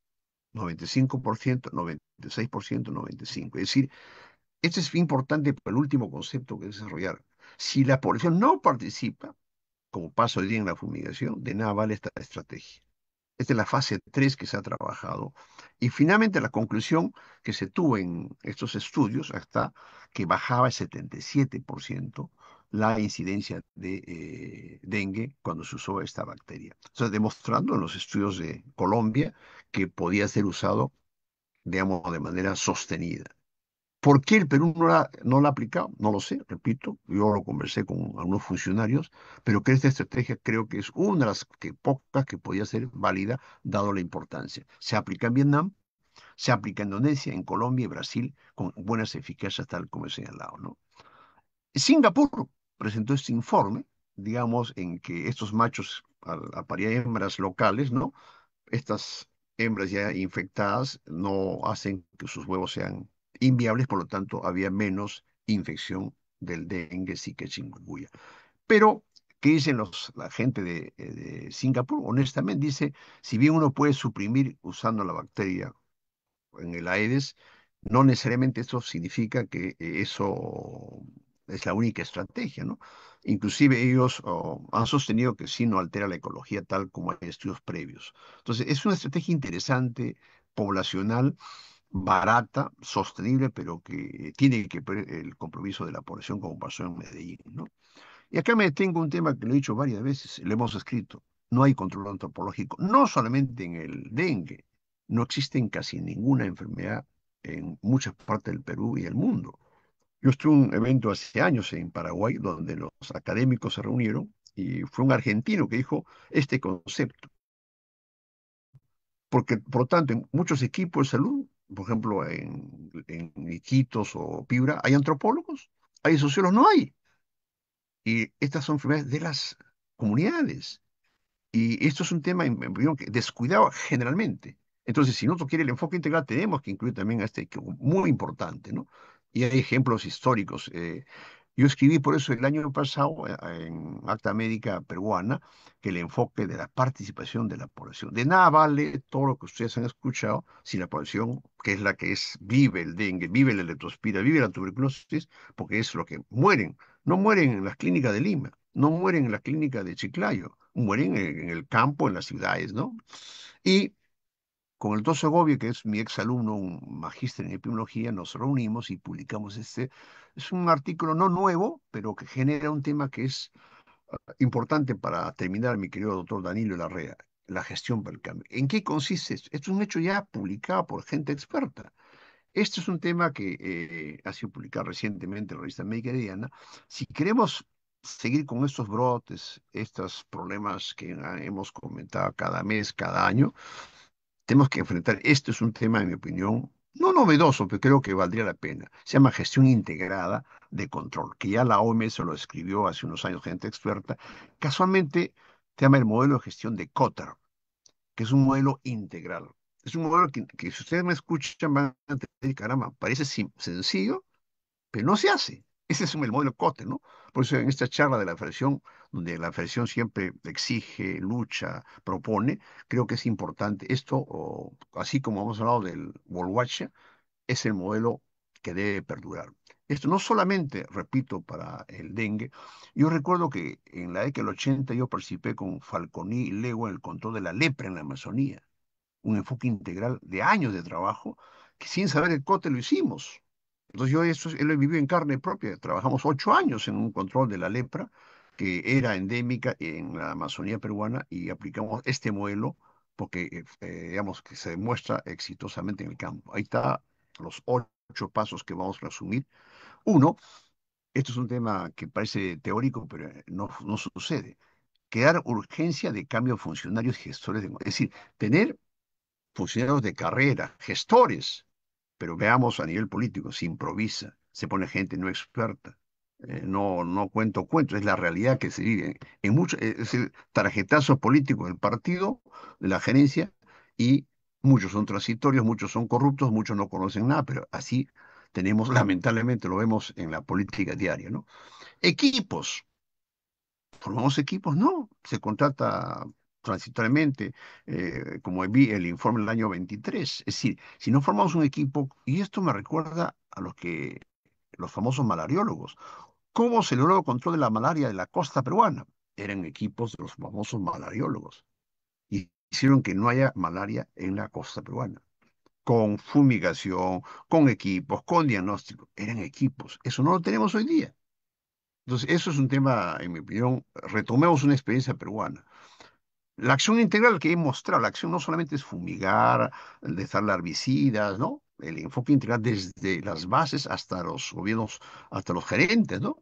95%, 96%, 95%. Es decir, este es importante para el último concepto que desarrollar. Si la población no participa, como pasa hoy día en la fumigación, de nada vale esta estrategia. Esta es la fase 3 que se ha trabajado. Y finalmente la conclusión que se tuvo en estos estudios hasta que bajaba el 77% la incidencia de dengue cuando se usó esta bacteria. O sea, demostrando en los estudios de Colombia que podía ser usado, digamos, de manera sostenida. ¿Por qué el Perú no la ha aplicado? No lo sé, repito, yo lo conversé con algunos funcionarios, pero que esta estrategia creo que es una de las pocas que podía ser válida, dado la importancia. Se aplica en Vietnam, se aplica en Indonesia, en Colombia y Brasil, con buenas eficacias, tal como he señalado, ¿no? Singapur presentó este informe, digamos, en que estos machos, al parir hembras locales, ¿no? Estas hembras ya infectadas no hacen que sus huevos sean inviables, por lo tanto había menos infección del dengue, zika, chikungunya. Pero, ¿qué dicen la gente de Singapur? Honestamente dice, si bien uno puede suprimir usando la bacteria en el Aedes, no necesariamente eso significa que eso es la única estrategia, ¿no? Inclusive ellos han sostenido que sí no altera la ecología tal como hay estudios previos. Entonces, es una estrategia interesante, poblacional, barata, sostenible, pero que tiene que ver el compromiso de la población como pasó en Medellín, ¿no? Y acá me detengo un tema que lo he dicho varias veces, lo hemos escrito. No hay control antropológico, no solamente en el dengue, no existe en casi ninguna enfermedad en muchas partes del Perú y del mundo. Yo estuve en un evento hace años en Paraguay donde los académicos se reunieron y fue un argentino que dijo este concepto, porque por lo tanto en muchos equipos de salud, por ejemplo en Iquitos o Piura, hay antropólogos, hay sociólogos, no hay. Y estas son enfermedades de las comunidades. Y esto es un tema, en mi opinión, descuidado generalmente. Entonces, si nosotros quiere el enfoque integral, tenemos que incluir también a este, que es muy importante, ¿no? Y hay ejemplos históricos. Yo escribí por eso el año pasado en Acta Médica Peruana que el enfoque de la participación de la población. De nada vale todo lo que ustedes han escuchado si la población, que es la que vive el dengue, vive la leptospira, vive la tuberculosis, porque es lo que mueren. No mueren en las clínicas de Lima, no mueren en la clínica de Chiclayo, mueren en el campo, en las ciudades, ¿no? Y con el doctor Segovia, que es mi exalumno, un magíster en epidemiología, nos reunimos y publicamos este. Es un artículo no nuevo, pero que genera un tema que es importante para terminar, mi querido doctor Danilo Larrea, la gestión para el cambio. ¿En qué consiste esto? Esto es un hecho ya publicado por gente experta. Este es un tema que ha sido publicado recientemente en la revista Médica de Diana. Si queremos seguir con estos brotes, estos problemas que hemos comentado cada mes, cada año, tenemos que enfrentar. Este es un tema, en mi opinión, no novedoso, pero creo que valdría la pena. Se llama gestión integrada de control, que ya la OMS lo escribió hace unos años, gente experta. Casualmente se llama el modelo de gestión de Kotter, que es un modelo integral. Es un modelo que si ustedes me escuchan van a decir, caramba, parece sencillo, pero no se hace. Ese es el modelo Kotter, ¿no? Por eso en esta charla de la federación, donde la federación siempre exige, lucha, propone, creo que es importante esto, así como hemos hablado del Volwacha, es el modelo que debe perdurar. Esto no solamente, repito, para el dengue. Yo recuerdo que en la década del 80 yo participé con Falconi y Legua en el control de la lepra en la Amazonía, un enfoque integral de años de trabajo, que sin saber el cote lo hicimos. Entonces yo eso lo he vivido en carne propia. Trabajamos 8 años en un control de la lepra que era endémica en la Amazonía peruana y aplicamos este modelo porque, digamos, que se demuestra exitosamente en el campo. Ahí está los 8 pasos que vamos a resumir. Uno, esto es un tema que parece teórico, pero no sucede. Crear urgencia de cambio de funcionarios y gestores. Es decir, tener funcionarios de carrera, gestores, pero veamos a nivel político, se improvisa, se pone gente no experta. No cuento cuentos, es la realidad que se vive en muchos, es el tarjetazo político del partido, de la gerencia, y muchos son transitorios, muchos son corruptos, muchos no conocen nada, pero así tenemos, lamentablemente, lo vemos en la política diaria, ¿no? Equipos, ¿formamos equipos? No, se contrata transitoriamente, como vi el informe del año 23. Es decir, si no formamos un equipo, y esto me recuerda a los famosos malariólogos. ¿Cómo se logró el control de la malaria de la costa peruana? Eran equipos de los famosos malariólogos. Y hicieron que no haya malaria en la costa peruana. Con fumigación, con equipos, con diagnóstico. Eran equipos. Eso no lo tenemos hoy día. Entonces, eso es un tema, en mi opinión, retomemos una experiencia peruana. La acción integral que he mostrado, la acción no solamente es fumigar, dejar herbicidas, ¿no? El enfoque integral desde las bases hasta los gobiernos, hasta los gerentes, ¿no?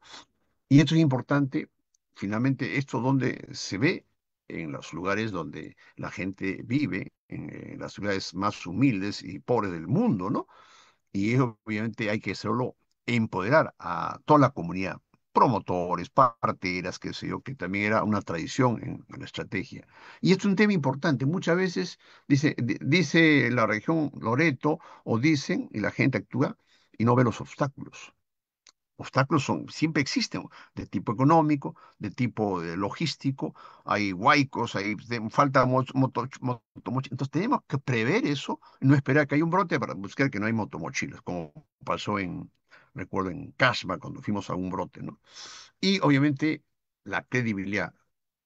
Y esto es importante, finalmente, esto donde se ve en los lugares donde la gente vive, en las ciudades más humildes y pobres del mundo, ¿no? Y eso, obviamente hay que hacerlo, empoderar a toda la comunidad, promotores, parteras, qué sé yo, que también era una tradición en la estrategia. Y esto es un tema importante. Muchas veces dice la región Loreto o dicen, y la gente actúa y no ve los obstáculos. Obstáculos siempre existen, de tipo económico, de tipo logístico, hay huaicos, falta entonces tenemos que prever eso, y no esperar que haya un brote para buscar que no hay motomochilas, como pasó recuerdo, en Casma, cuando fuimos a un brote, ¿no? Y obviamente la credibilidad,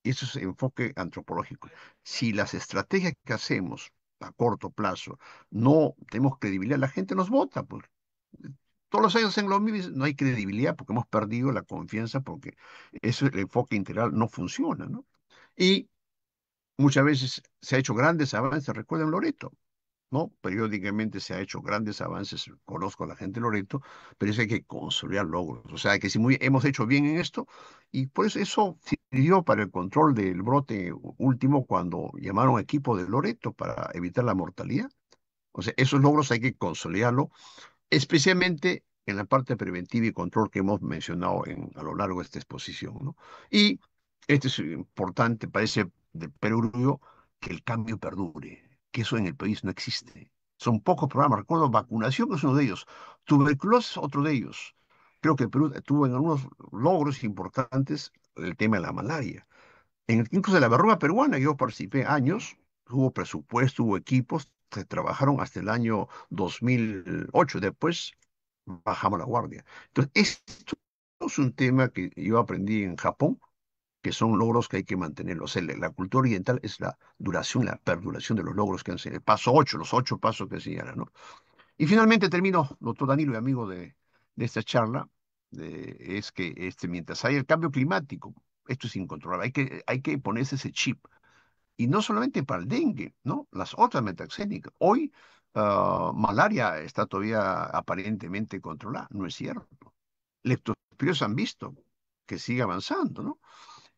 y eso es enfoque antropológico. Si las estrategias que hacemos a corto plazo no tenemos credibilidad, la gente nos vota, pues. Todos los años en los mismos no hay credibilidad porque hemos perdido la confianza porque eso, el enfoque integral no funciona, ¿no? Y muchas veces se ha hecho grandes avances, recuerden Loreto, ¿no? Periódicamente se ha hecho grandes avances, conozco a la gente de Loreto, pero eso hay que consolidar logros. O sea, que si hemos hecho bien en esto, y por eso sirvió para el control del brote último cuando llamaron equipo de Loreto para evitar la mortalidad. O sea, esos logros hay que consolidarlo especialmente en la parte preventiva y control que hemos mencionado a lo largo de esta exposición, ¿no? Y esto es importante, parece de perogrullo, que el cambio perdure, que eso en el país no existe. Son pocos programas, recuerdo, vacunación es uno de ellos, tuberculosis otro de ellos. Creo que el Perú tuvo en algunos logros importantes el tema de la malaria. Incluso de la verruga peruana, yo participé años, hubo presupuesto, hubo equipos, se trabajaron hasta el año 2008. Después bajamos la guardia. Entonces, esto es un tema que yo aprendí en Japón, que son logros que hay que mantener. O sea, la cultura oriental es la duración, la perduración de los logros que han sido. El paso 8, los 8 pasos que señalan, ¿no? Y finalmente termino, doctor Danilo y amigo de esta charla, es que mientras haya el cambio climático, esto es incontrolable, hay que ponerse ese chip. Y no solamente para el dengue, ¿no? Las otras metaxénicas. Hoy, malaria está todavía aparentemente controlada, no es cierto. Leptospirosis han visto que sigue avanzando, ¿no?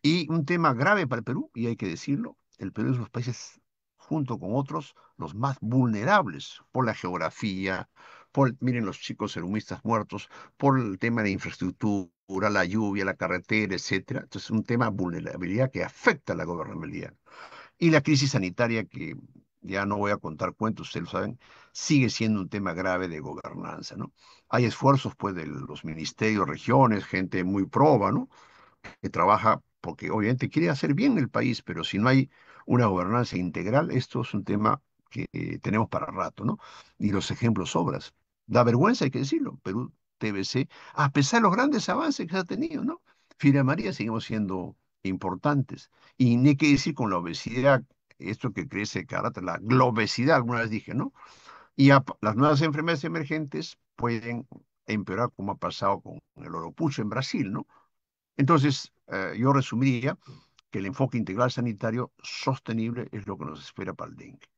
Y un tema grave para el Perú, y hay que decirlo, el Perú es uno de los países, junto con otros, los más vulnerables por la geografía, miren los chicos serumistas muertos, por el tema de la infraestructura, la lluvia, la carretera, etcétera. Entonces, es un tema de vulnerabilidad que afecta a la gobernabilidad. Y la crisis sanitaria, que ya no voy a contar cuentos, ustedes lo saben, sigue siendo un tema grave de gobernanza, ¿no? Hay esfuerzos, pues, de los ministerios, regiones, gente muy proba, ¿no? Que trabaja porque obviamente quiere hacer bien el país, pero si no hay una gobernanza integral, esto es un tema que tenemos para rato, ¿no? Y los ejemplos sobras. Da vergüenza, hay que decirlo. Perú, TBC, a pesar de los grandes avances que se ha tenido, ¿no? Fira María seguimos siendo importantes. Y ni qué decir con la obesidad, esto que crece cada rato, la globesidad, alguna vez dije, ¿no? Y las nuevas enfermedades emergentes pueden empeorar como ha pasado con el oropucho en Brasil, ¿no? Entonces, yo resumiría que el enfoque integral sanitario sostenible es lo que nos espera para el dengue.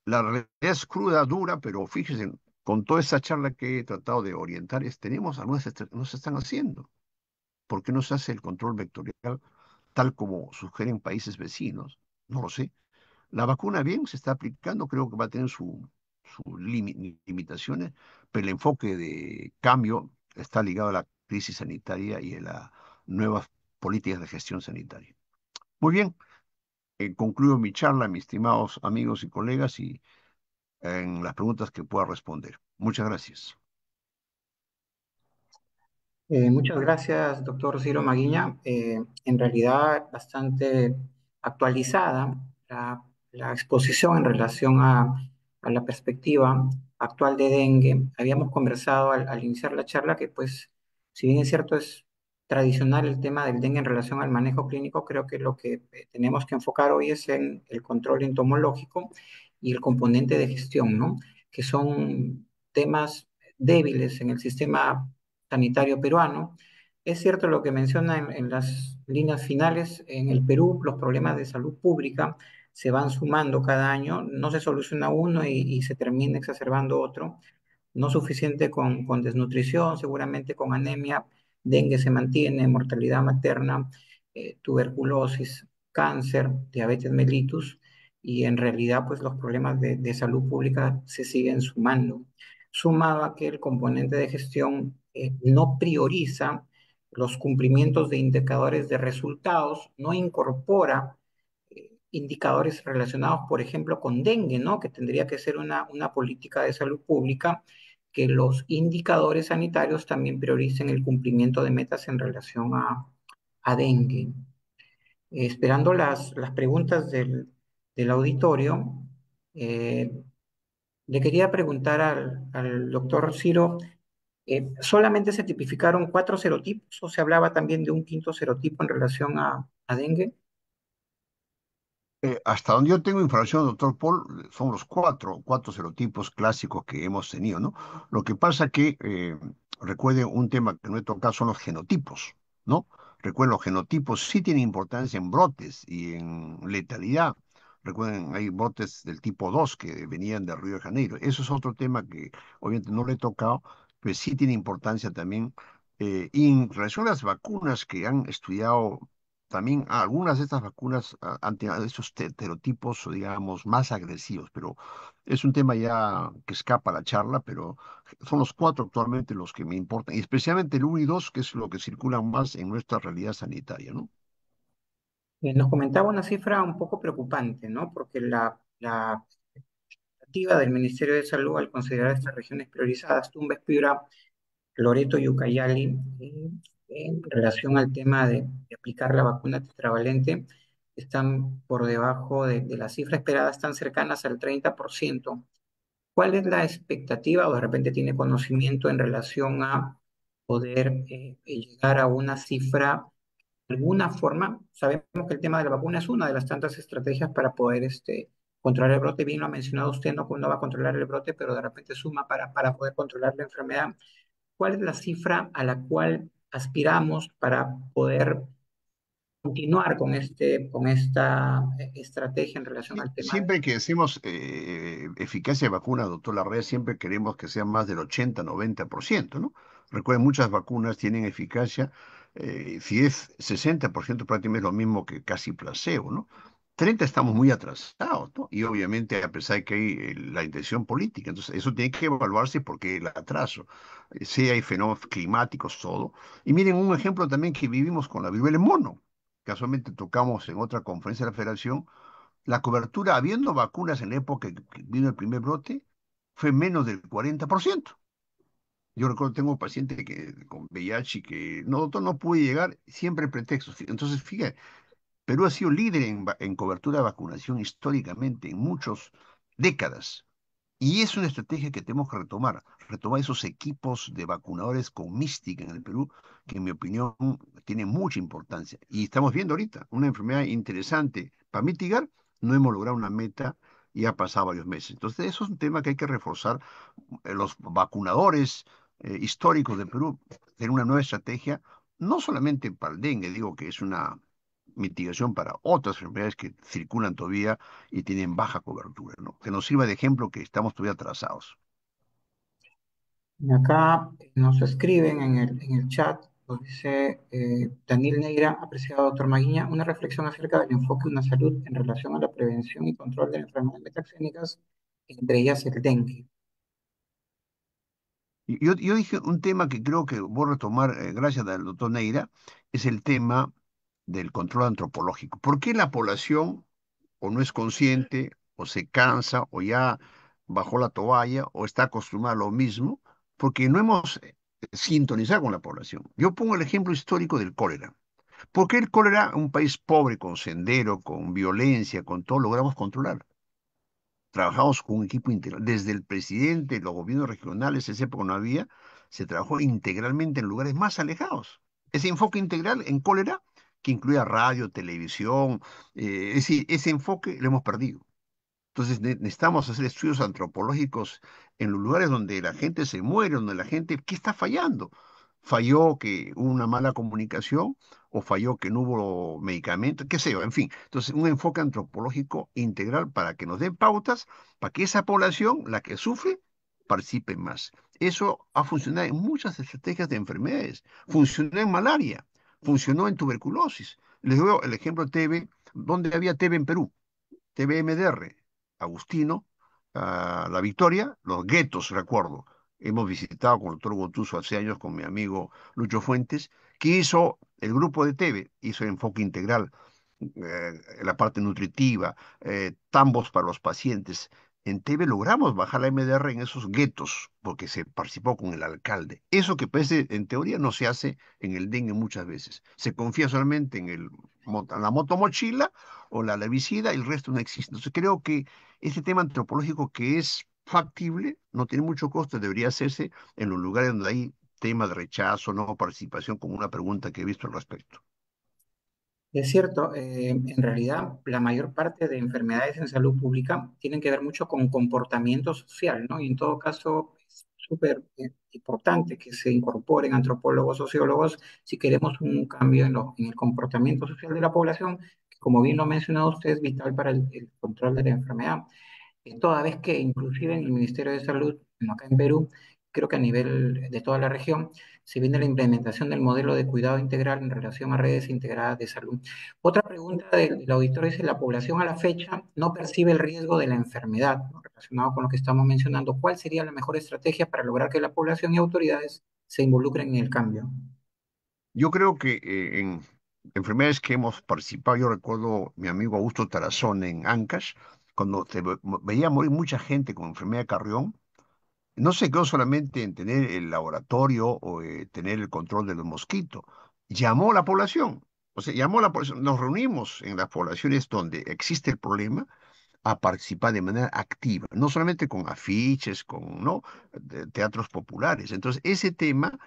La realidad es cruda, dura, pero fíjense, con toda esa charla que he tratado de orientar, tenemos algunas no se están haciendo. ¿Por qué no se hace el control vectorial tal como sugieren países vecinos? No lo sé. La vacuna bien se está aplicando, creo que va a tener sus limitaciones, pero el enfoque de cambio está ligado a la crisis sanitaria y a las nuevas políticas de gestión sanitaria. Muy bien, concluyo mi charla, mis estimados amigos y colegas, y en las preguntas que pueda responder. Muchas gracias. Muchas gracias, doctor Ciro Maguiña. En realidad, bastante actualizada la exposición en relación a la perspectiva actual de dengue. Habíamos conversado al iniciar la charla que, pues, si bien es cierto, es tradicional el tema del dengue en relación al manejo clínico, creo que lo que tenemos que enfocar hoy es en el control entomológico y el componente de gestión, ¿no? Que son temas débiles en el sistema sanitario peruano. Es cierto lo que menciona en las líneas finales, en el Perú los problemas de salud pública se van sumando cada año, no se soluciona uno y se termina exacerbando otro, no suficiente con desnutrición, seguramente con anemia, dengue se mantiene, mortalidad materna, tuberculosis, cáncer, diabetes mellitus, y en realidad pues los problemas de salud pública se siguen sumando. Sumado a que el componente de gestión no prioriza los cumplimientos de indicadores de resultados, no incorpora indicadores relacionados, por ejemplo, con dengue, ¿no? Que tendría que ser una política de salud pública, que los indicadores sanitarios también prioricen el cumplimiento de metas en relación a dengue. Esperando las preguntas del auditorio, eh, le quería preguntar al doctor Ciro, ¿solamente se tipificaron 4 serotipos o se hablaba también de un quinto serotipo en relación a dengue? Hasta donde yo tengo información, doctor Paul, son los cuatro serotipos clásicos que hemos tenido, ¿no? Lo que pasa que, recuerden, un tema que no he tocado son los genotipos, ¿no? Recuerden, los genotipos sí tienen importancia en brotes y en letalidad. Recuerden, hay brotes del tipo 2 que venían de Río de Janeiro. Eso es otro tema que obviamente no le he tocado, pero sí tiene importancia también. Y en relación a las vacunas que han estudiado también algunas de estas vacunas han tenido esos serotipos, o digamos, más agresivos, pero es un tema ya que escapa a la charla, pero son los cuatro actualmente los que me importan, y especialmente el 1 y 2, que es lo que circulan más en nuestra realidad sanitaria, ¿no? Nos comentaba una cifra un poco preocupante, ¿no? Porque la expectativa del Ministerio de Salud al considerar estas regiones priorizadas, Tumbes, Piura, Loreto y Ucayali, en relación al tema de aplicar la vacuna tetravalente, están por debajo de la cifra esperada, están cercanas al 30%. ¿Cuál es la expectativa o de repente tiene conocimiento en relación a poder llegar a una cifra de alguna forma? Sabemos que el tema de la vacuna es una de las tantas estrategias para poder controlar el brote. Bien lo ha mencionado usted, no, no va a controlar el brote, pero de repente suma para poder controlar la enfermedad. ¿Cuál es la cifra a la cual aspiramos para poder continuar con esta estrategia en relación al tema de... Siempre que decimos eficacia de vacuna, doctor Larrea, siempre queremos que sea más del 80-90%, ¿no? Recuerden, muchas vacunas tienen eficacia, si es 60% prácticamente es lo mismo que casi placebo, ¿no? 30 estamos muy atrasados, ¿no? Y obviamente a pesar de que hay la intención política, entonces eso tiene que evaluarse porque el atraso, sí hay fenómenos climáticos, todo. Y miren un ejemplo también que vivimos con la viruela en mono. Casualmente tocamos en otra conferencia de la Federación la cobertura, habiendo vacunas en la época que vino el primer brote, fue menos del 40%. Yo recuerdo, tengo un paciente con VIH y que, no, doctor, no pude llegar, siempre pretextos. Entonces, fíjate, Perú ha sido líder en cobertura de vacunación históricamente, en muchas décadas. Y es una estrategia que tenemos que retomar esos equipos de vacunadores con mística en el Perú, que en mi opinión tienen mucha importancia. Y estamos viendo ahorita una enfermedad interesante para mitigar, no hemos logrado una meta y ha pasado varios meses. Entonces, eso es un tema que hay que reforzar, los vacunadores, históricos de Perú, tener una nueva estrategia, no solamente para el dengue, digo que es una mitigación para otras enfermedades que circulan todavía y tienen baja cobertura, ¿no? Que nos sirva de ejemplo que estamos todavía atrasados. Y acá nos escriben en el chat, nos dice Daniel Neira, apreciado doctor Maguiña, una reflexión acerca del enfoque de una salud en relación a la prevención y control de enfermedades metaxénicas, entre ellas el dengue. Yo dije un tema que creo que voy a retomar, gracias al doctor Neira, es el tema del control antropológico. ¿Por qué la población o no es consciente, o se cansa, o ya bajó la toalla, o está acostumbrada a lo mismo? Porque no hemos sintonizado con la población. Yo pongo el ejemplo histórico del cólera. ¿Por qué el cólera, un país pobre, con sendero, con violencia, con todo, logramos controlar? Trabajamos con un equipo integral, desde el presidente, los gobiernos regionales, en esa época no había, se trabajó integralmente en lugares más alejados. Ese enfoque integral en cólera, que incluía radio, televisión, es decir, ese enfoque lo hemos perdido. Entonces necesitamos hacer estudios antropológicos en los lugares donde la gente se muere, donde la gente, ¿qué está fallando? ¿Falló que hubo una mala comunicación o falló que no hubo medicamentos? ¿Qué sé yo? En fin, entonces un enfoque antropológico integral para que nos den pautas, para que esa población, la que sufre, participe más. Eso ha funcionado en muchas estrategias de enfermedades. Funcionó en malaria, funcionó en tuberculosis. Les doy el ejemplo de TB. ¿Dónde había TB en Perú? TBMDR, Agustino, La Victoria, los guetos, recuerdo. Hemos visitado con el doctor Gotuso hace años con mi amigo Lucho Fuentes, que hizo el grupo de TV, hizo el enfoque integral, la parte nutritiva, tambos para los pacientes. En TV logramos bajar la MDR en esos guetos porque se participó con el alcalde. Eso que parece, en teoría no se hace en el dengue muchas veces. Se confía solamente en la motomochila o la larvicida y el resto no existe. Entonces creo que ese tema antropológico que es factible, no tiene mucho costo, debería hacerse en los lugares donde hay temas de rechazo, no participación, como una pregunta que he visto al respecto. Es cierto, en realidad la mayor parte de enfermedades en salud pública tienen que ver mucho con comportamiento social, ¿no? Y en todo caso es súper importante que se incorporen antropólogos, sociólogos, si queremos un cambio en el comportamiento social de la población, que como bien lo ha mencionado usted, es vital para el control de la enfermedad. Toda vez que inclusive en el Ministerio de Salud, acá en Perú, creo que a nivel de toda la región, se viene la implementación del modelo de cuidado integral en relación a redes integradas de salud. Otra pregunta del auditor es si la población a la fecha no percibe el riesgo de la enfermedad, ¿no? Relacionado con lo que estamos mencionando. ¿Cuál sería la mejor estrategia para lograr que la población y autoridades se involucren en el cambio? Yo creo que en enfermedades que hemos participado, yo recuerdo mi amigo Augusto Tarazón en Ancash, cuando veía morir mucha gente con enfermedad de Carrión, no se quedó solamente en tener el laboratorio o tener el control de los mosquitos, llamó a la población. O sea, llamó a la población, nos reunimos en las poblaciones donde existe el problema a participar de manera activa, no solamente con afiches, con ¿no? Teatros populares. Entonces, ese tema,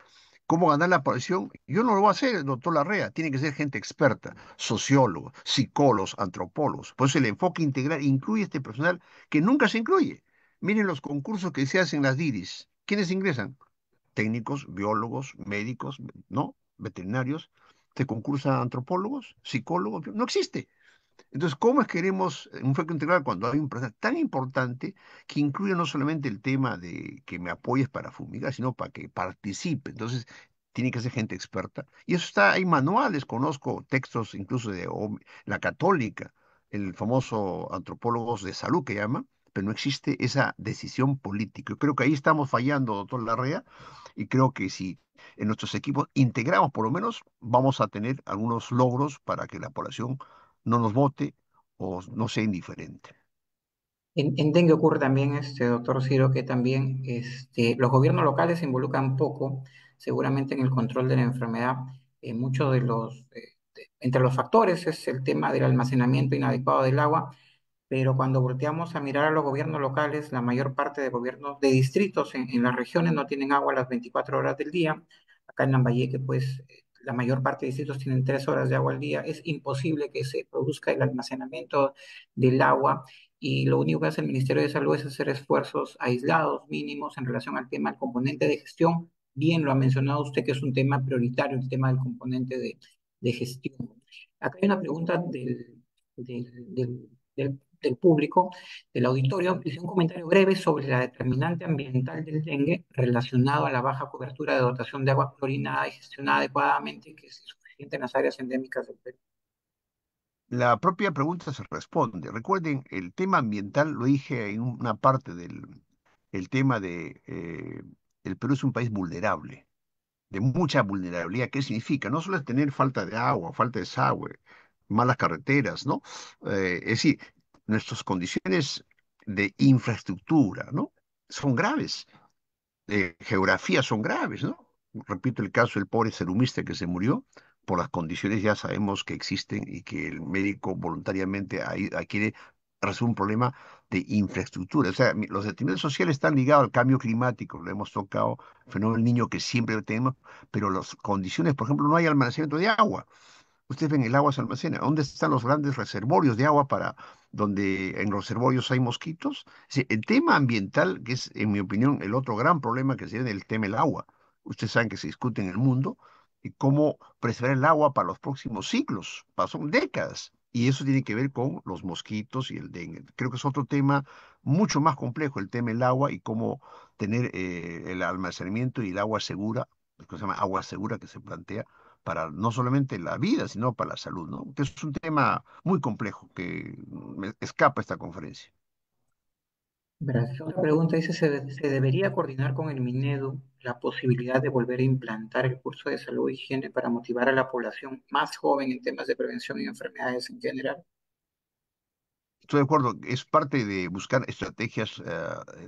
cómo ganar la población, yo no lo voy a hacer, el doctor Larrea, tiene que ser gente experta, sociólogos, psicólogos, antropólogos. Por eso el enfoque integral incluye este personal que nunca se incluye. Miren los concursos que se hacen en las DIRIS. ¿Quiénes ingresan? Técnicos, biólogos, médicos, ¿no? Veterinarios. ¿Se concursa antropólogos, psicólogos? No existe. Entonces, ¿cómo es que queremos un enfoque integral cuando hay un proceso tan importante que incluye no solamente el tema de que me apoyes para fumigar, sino para que participe? Entonces, tiene que ser gente experta. Y eso está, hay manuales, conozco textos incluso de la católica, el famoso antropólogos de salud que llama, pero no existe esa decisión política. Yo creo que ahí estamos fallando, doctor Larrea, y creo que si en nuestros equipos integramos, por lo menos, vamos a tener algunos logros para que la población no nos vote o no sea indiferente. En dengue ocurre también, doctor Ciro, que también los gobiernos locales se involucran poco, seguramente en el control de la enfermedad. Muchos entre los factores es el tema del almacenamiento inadecuado del agua, pero cuando volteamos a mirar a los gobiernos locales, la mayor parte de gobiernos de distritos en las regiones no tienen agua las 24 horas del día. Acá en Lambayeque, pues, la mayor parte de distritos tienen 3 horas de agua al día. Es imposible que se produzca el almacenamiento del agua y lo único que hace el Ministerio de Salud es hacer esfuerzos aislados, mínimos, en relación al tema del componente de gestión, bien lo ha mencionado usted, que es un tema prioritario, el tema del componente de gestión. Acá hay una pregunta del público, del auditorio, dice un comentario breve sobre la determinante ambiental del dengue relacionado a la baja cobertura de dotación de agua clorinada y gestionada adecuadamente, que es insuficiente en las áreas endémicas del Perú. La propia pregunta se responde. Recuerden, el tema ambiental lo dije en una parte del el tema de el Perú es un país vulnerable, de mucha vulnerabilidad. ¿Qué significa? No solo es tener falta de agua, falta de desagüe, malas carreteras, ¿no? Es decir, nuestras condiciones de infraestructura, ¿no? Son graves, de geografía son graves, ¿no? Repito el caso del pobre cerumista que se murió por las condiciones ya sabemos que existen y que el médico voluntariamente ahí quiere resolver un problema de infraestructura. O sea, los sentimientos sociales están ligados al cambio climático, lo hemos tocado, el fenómeno del niño que siempre lo tenemos, pero las condiciones, por ejemplo, no hay almacenamiento de agua. Ustedes ven, el agua se almacena. ¿Dónde están los grandes reservorios de agua para donde en los reservorios hay mosquitos? Sí, el tema ambiental, que es, en mi opinión, el otro gran problema que se tiene el tema del agua. Ustedes saben que se discute en el mundo y cómo preservar el agua para los próximos siglos, son décadas. Y eso tiene que ver con los mosquitos y el dengue. Creo que es otro tema mucho más complejo, el tema del agua y cómo tener el almacenamiento y el agua segura, lo que se llama agua segura que se plantea para no solamente la vida, sino para la salud, ¿no? Que es un tema muy complejo que me escapa esta conferencia. Gracias. Otra pregunta dice, ¿se debería coordinar con el Minedu la posibilidad de volver a implantar el curso de salud e higiene para motivar a la población más joven en temas de prevención y enfermedades en general? Estoy de acuerdo, es parte de buscar estrategias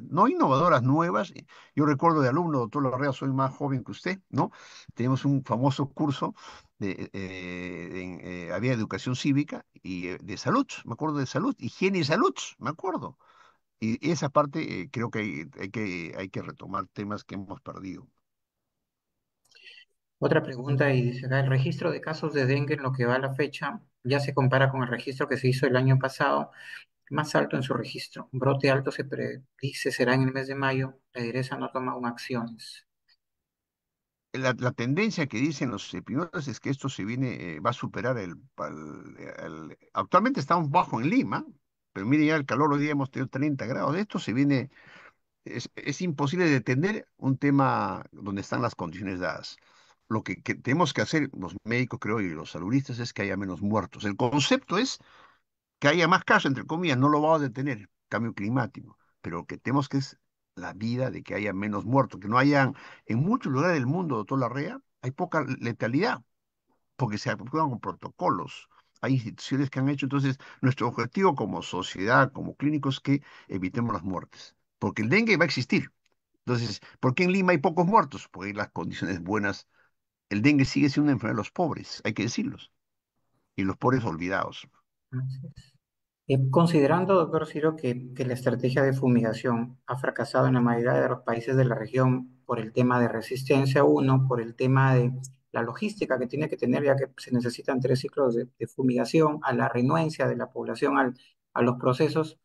no innovadoras, nuevas. Yo recuerdo de alumno, doctor Larrea, soy más joven que usted, ¿no? Tenemos un famoso curso había educación cívica y de salud, me acuerdo de salud, higiene y salud, me acuerdo. Y esa parte creo que hay que retomar temas que hemos perdido. Otra pregunta y dice acá, el registro de casos de dengue en lo que va a la fecha ya se compara con el registro que se hizo el año pasado, más alto en su registro. Brote alto se predice será en el mes de mayo. La DIRESA no toma aún acciones. La tendencia que dicen los epidemiólogos es que esto se viene, va a superar actualmente estamos bajo en Lima, pero mire ya el calor, hoy día hemos tenido 30 grados. Esto se viene, es imposible detener un tema donde están las condiciones dadas. Lo que tenemos que hacer los médicos, creo, y los saludistas es que haya menos muertos. El concepto es que haya más casos, entre comillas, no lo vamos a detener, cambio climático, pero lo que tenemos que es la vida de que haya menos muertos, que no hayan, en muchos lugares del mundo, doctor Larrea, hay poca letalidad, porque se actúan con protocolos. Hay instituciones que han hecho, entonces, nuestro objetivo como sociedad, como clínicos, es que evitemos las muertes, porque el dengue va a existir. Entonces, ¿por qué en Lima hay pocos muertos? Porque hay las condiciones buenas. El dengue sigue siendo una enfermedad de los pobres, hay que decirlos, y los pobres olvidados. Considerando, doctor Ciro, que la estrategia de fumigación ha fracasado en la mayoría de los países de la región por el tema de resistencia, uno, por el tema de la logística que tiene que tener, ya que se necesitan 3 ciclos de fumigación, a la renuencia de la población a los procesos,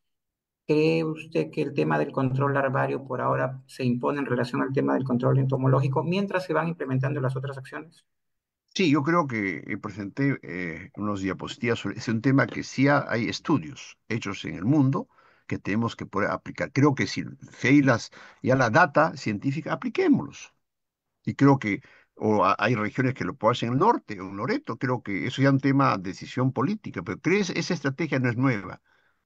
¿cree usted que el tema del control larvario por ahora se impone en relación al tema del control entomológico mientras se van implementando las otras acciones? Sí, yo creo que presenté unos diapositivas sobre, es un tema que sí hay estudios hechos en el mundo que tenemos que poder aplicar. Creo que si hay ya la data científica, apliquémoslos. Y creo que hay regiones que lo pueden hacer en el norte o en Loreto. Creo que eso ya es un tema de decisión política, pero crees, esa estrategia no es nueva.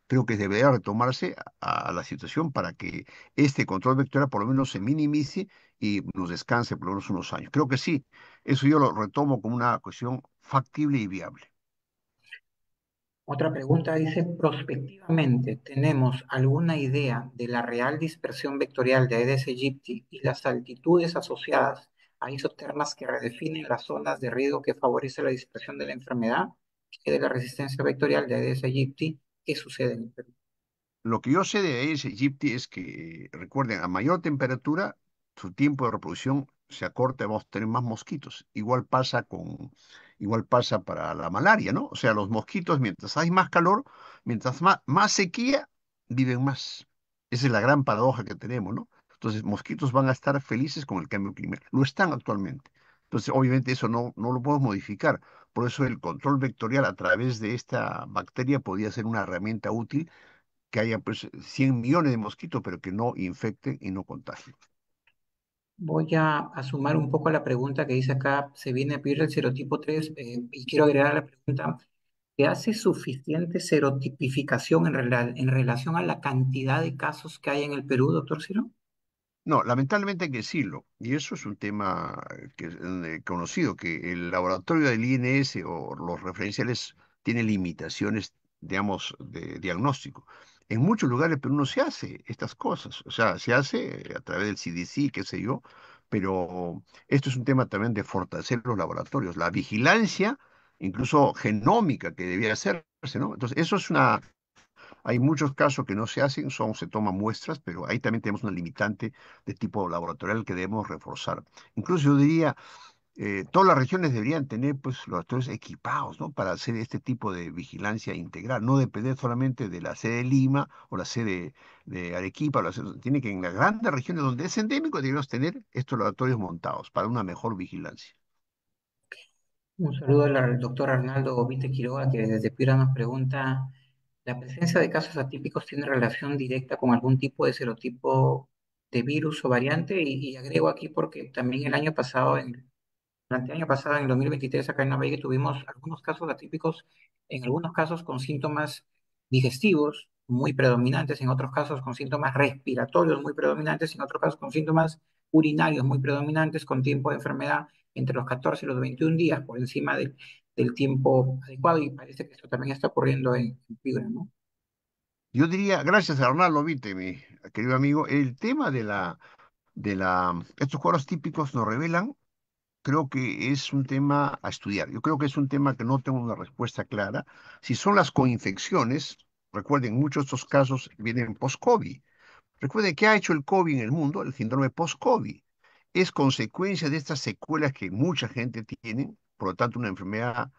Creo que debería retomarse a la situación para que este control vectorial por lo menos se minimice y nos descanse por lo menos unos años. Creo que sí, eso yo lo retomo como una cuestión factible y viable. Otra pregunta dice, prospectivamente, ¿tenemos alguna idea de la real dispersión vectorial de Aedes aegypti y las altitudes asociadas a isotermas que redefinen las zonas de riesgo que favorece la dispersión de la enfermedad y de la resistencia vectorial de Aedes aegypti? ¿Qué sucede en el Perú? Lo que yo sé de Aedes aegypti es que, recuerden, a mayor temperatura, su tiempo de reproducción se acorta y vamos a tener más mosquitos. Igual pasa para la malaria, ¿no? O sea, los mosquitos, mientras hay más calor, mientras más sequía, viven más. Esa es la gran paradoja que tenemos, ¿no? Entonces, mosquitos van a estar felices con el cambio climático. Lo están actualmente. Entonces, obviamente eso no lo podemos modificar. Por eso el control vectorial a través de esta bacteria podría ser una herramienta útil, que haya pues 100 millones de mosquitos, pero que no infecten y no contagien. Voy a sumar un poco a la pregunta que dice acá, se viene a pedir el serotipo 3 y quiero agregar a la pregunta, ¿se hace suficiente serotipificación en relación a la cantidad de casos que hay en el Perú, doctor Ciro? No, lamentablemente hay que decirlo, y eso es un tema que es conocido, que el laboratorio del INS o los referenciales tienen limitaciones, digamos, de diagnóstico. En muchos lugares pero no se hace estas cosas, o sea, se hace a través del CDC, qué sé yo, pero esto es un tema también de fortalecer los laboratorios, la vigilancia, incluso genómica que debía hacerse, ¿no? Entonces, eso es una hay muchos casos que no se hacen, se toman muestras, pero ahí también tenemos una limitante de tipo laboratorial que debemos reforzar. Incluso yo diría, todas las regiones deberían tener pues laboratorios equipados, ¿no? Para hacer este tipo de vigilancia integral, no depender solamente de la sede de Lima o la sede de Arequipa, tiene que en las grandes regiones donde es endémico deberíamos tener estos laboratorios montados para una mejor vigilancia. Un saludo al doctor Arnaldo Vite Quiroga, que desde Piura nos pregunta, ¿la presencia de casos atípicos tiene relación directa con algún tipo de serotipo de virus o variante? Y agrego aquí porque también el año pasado, durante el año pasado, en el 2023, acá en Navarra, tuvimos algunos casos atípicos, en algunos casos con síntomas digestivos muy predominantes, en otros casos con síntomas respiratorios muy predominantes, en otros casos con síntomas urinarios muy predominantes, con tiempo de enfermedad entre los 14 y los 21 días, por encima del tiempo adecuado, y parece que esto también está ocurriendo en Piura, ¿no? Yo diría, gracias a Arnaldo Vite, mi querido amigo, el tema estos cuadros típicos nos revelan, creo que es un tema a estudiar. Yo creo que es un tema que no tengo una respuesta clara. Si son las coinfecciones, recuerden, muchos de estos casos vienen post-COVID. Recuerde que ha hecho el COVID en el mundo, el síndrome post-COVID. Es consecuencia de estas secuelas que mucha gente tiene, por lo tanto una enfermedad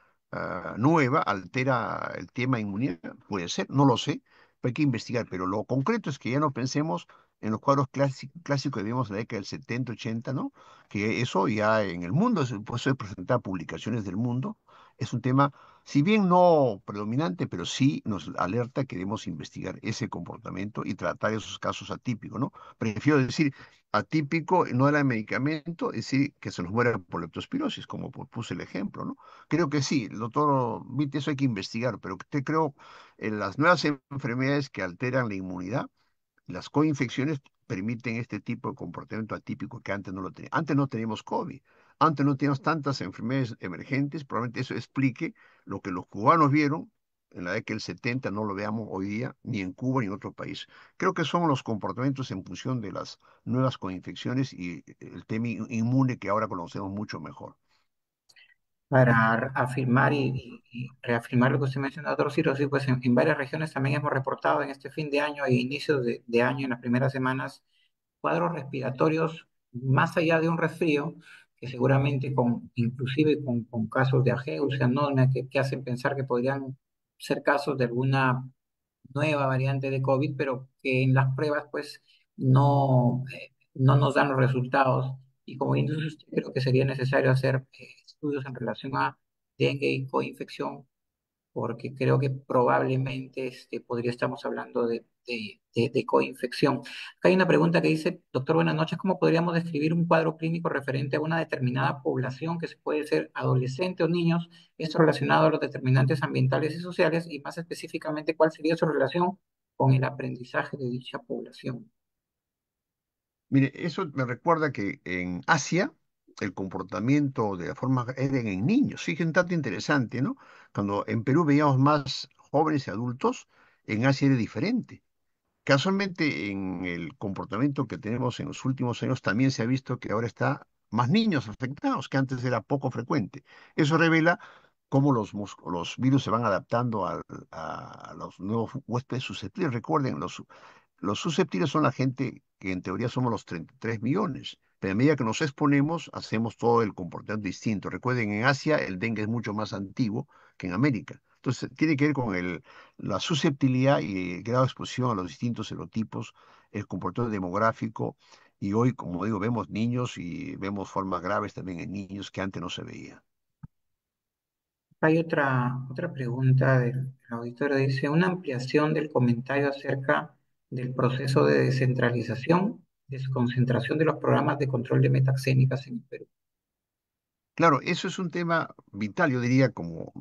nueva altera el tema de inmunidad. Puede ser, no lo sé, pero hay que investigar. Pero lo concreto es que ya no pensemos en los cuadros clásicos que vimos en la década del 70, 80, ¿no? Que eso ya en el mundo, pues he presentado publicaciones del mundo, es un tema si bien no predominante, pero sí nos alerta que debemos investigar ese comportamiento y tratar esos casos atípicos, ¿no? Prefiero decir atípico, no era medicamento, es decir, que se nos muera por leptospirosis, como puse el ejemplo, ¿no? Creo que sí, el doctor Vitt, eso hay que investigar, pero creo en las nuevas enfermedades que alteran la inmunidad, las coinfecciones permiten este tipo de comportamiento atípico que antes no lo teníamos. Antes no teníamos COVID, antes no teníamos tantas enfermedades emergentes, probablemente eso explique lo que los cubanos vieron en la década del 70, no lo veamos hoy día ni en Cuba ni en otro país. Creo que son los comportamientos en función de las nuevas coinfecciones y el tema inmune que ahora conocemos mucho mejor. Para afirmar y reafirmar lo que usted mencionó, doctor Ciro, sí, pues en varias regiones también hemos reportado en este fin de año e inicios de año, en las primeras semanas, cuadros respiratorios más allá de un resfrío, que seguramente inclusive con casos de ageusia, ¿no? Que hacen pensar que podrían ser casos de alguna nueva variante de COVID, pero que en las pruebas pues no nos dan los resultados. Y como bien dice usted, creo que sería necesario hacer estudios en relación a dengue y coinfección, porque creo que probablemente podría estamos hablando de coinfección. Acá hay una pregunta que dice, doctor, buenas noches, ¿cómo podríamos describir un cuadro clínico referente a una determinada población que se puede ser adolescente o niños? Esto relacionado a los determinantes ambientales y sociales, y más específicamente, ¿cuál sería su relación con el aprendizaje de dicha población? Mire, eso me recuerda que en Asia el comportamiento de la forma era en niños. Fíjense, un dato interesante, ¿no? Cuando en Perú veíamos más jóvenes y adultos, en Asia era diferente. Casualmente, en el comportamiento que tenemos en los últimos años, también se ha visto que ahora está más niños afectados, que antes era poco frecuente. Eso revela cómo los virus se van adaptando a los nuevos huéspedes susceptibles. Recuerden, los susceptibles son la gente que en teoría somos los 33 millones, pero a medida que nos exponemos, hacemos todo el comportamiento distinto. Recuerden, en Asia el dengue es mucho más antiguo que en América. Entonces, tiene que ver con la susceptibilidad y el grado de exposición a los distintos serotipos, el comportamiento demográfico Y hoy, como digo, vemos niños y vemos formas graves también en niños que antes no se veía. Hay otra pregunta del auditorio. Dice, una ampliación del comentario acerca del proceso de descentralización, desconcentración de los programas de control de metaxémicas en el Perú. Claro, eso es un tema vital, yo diría, como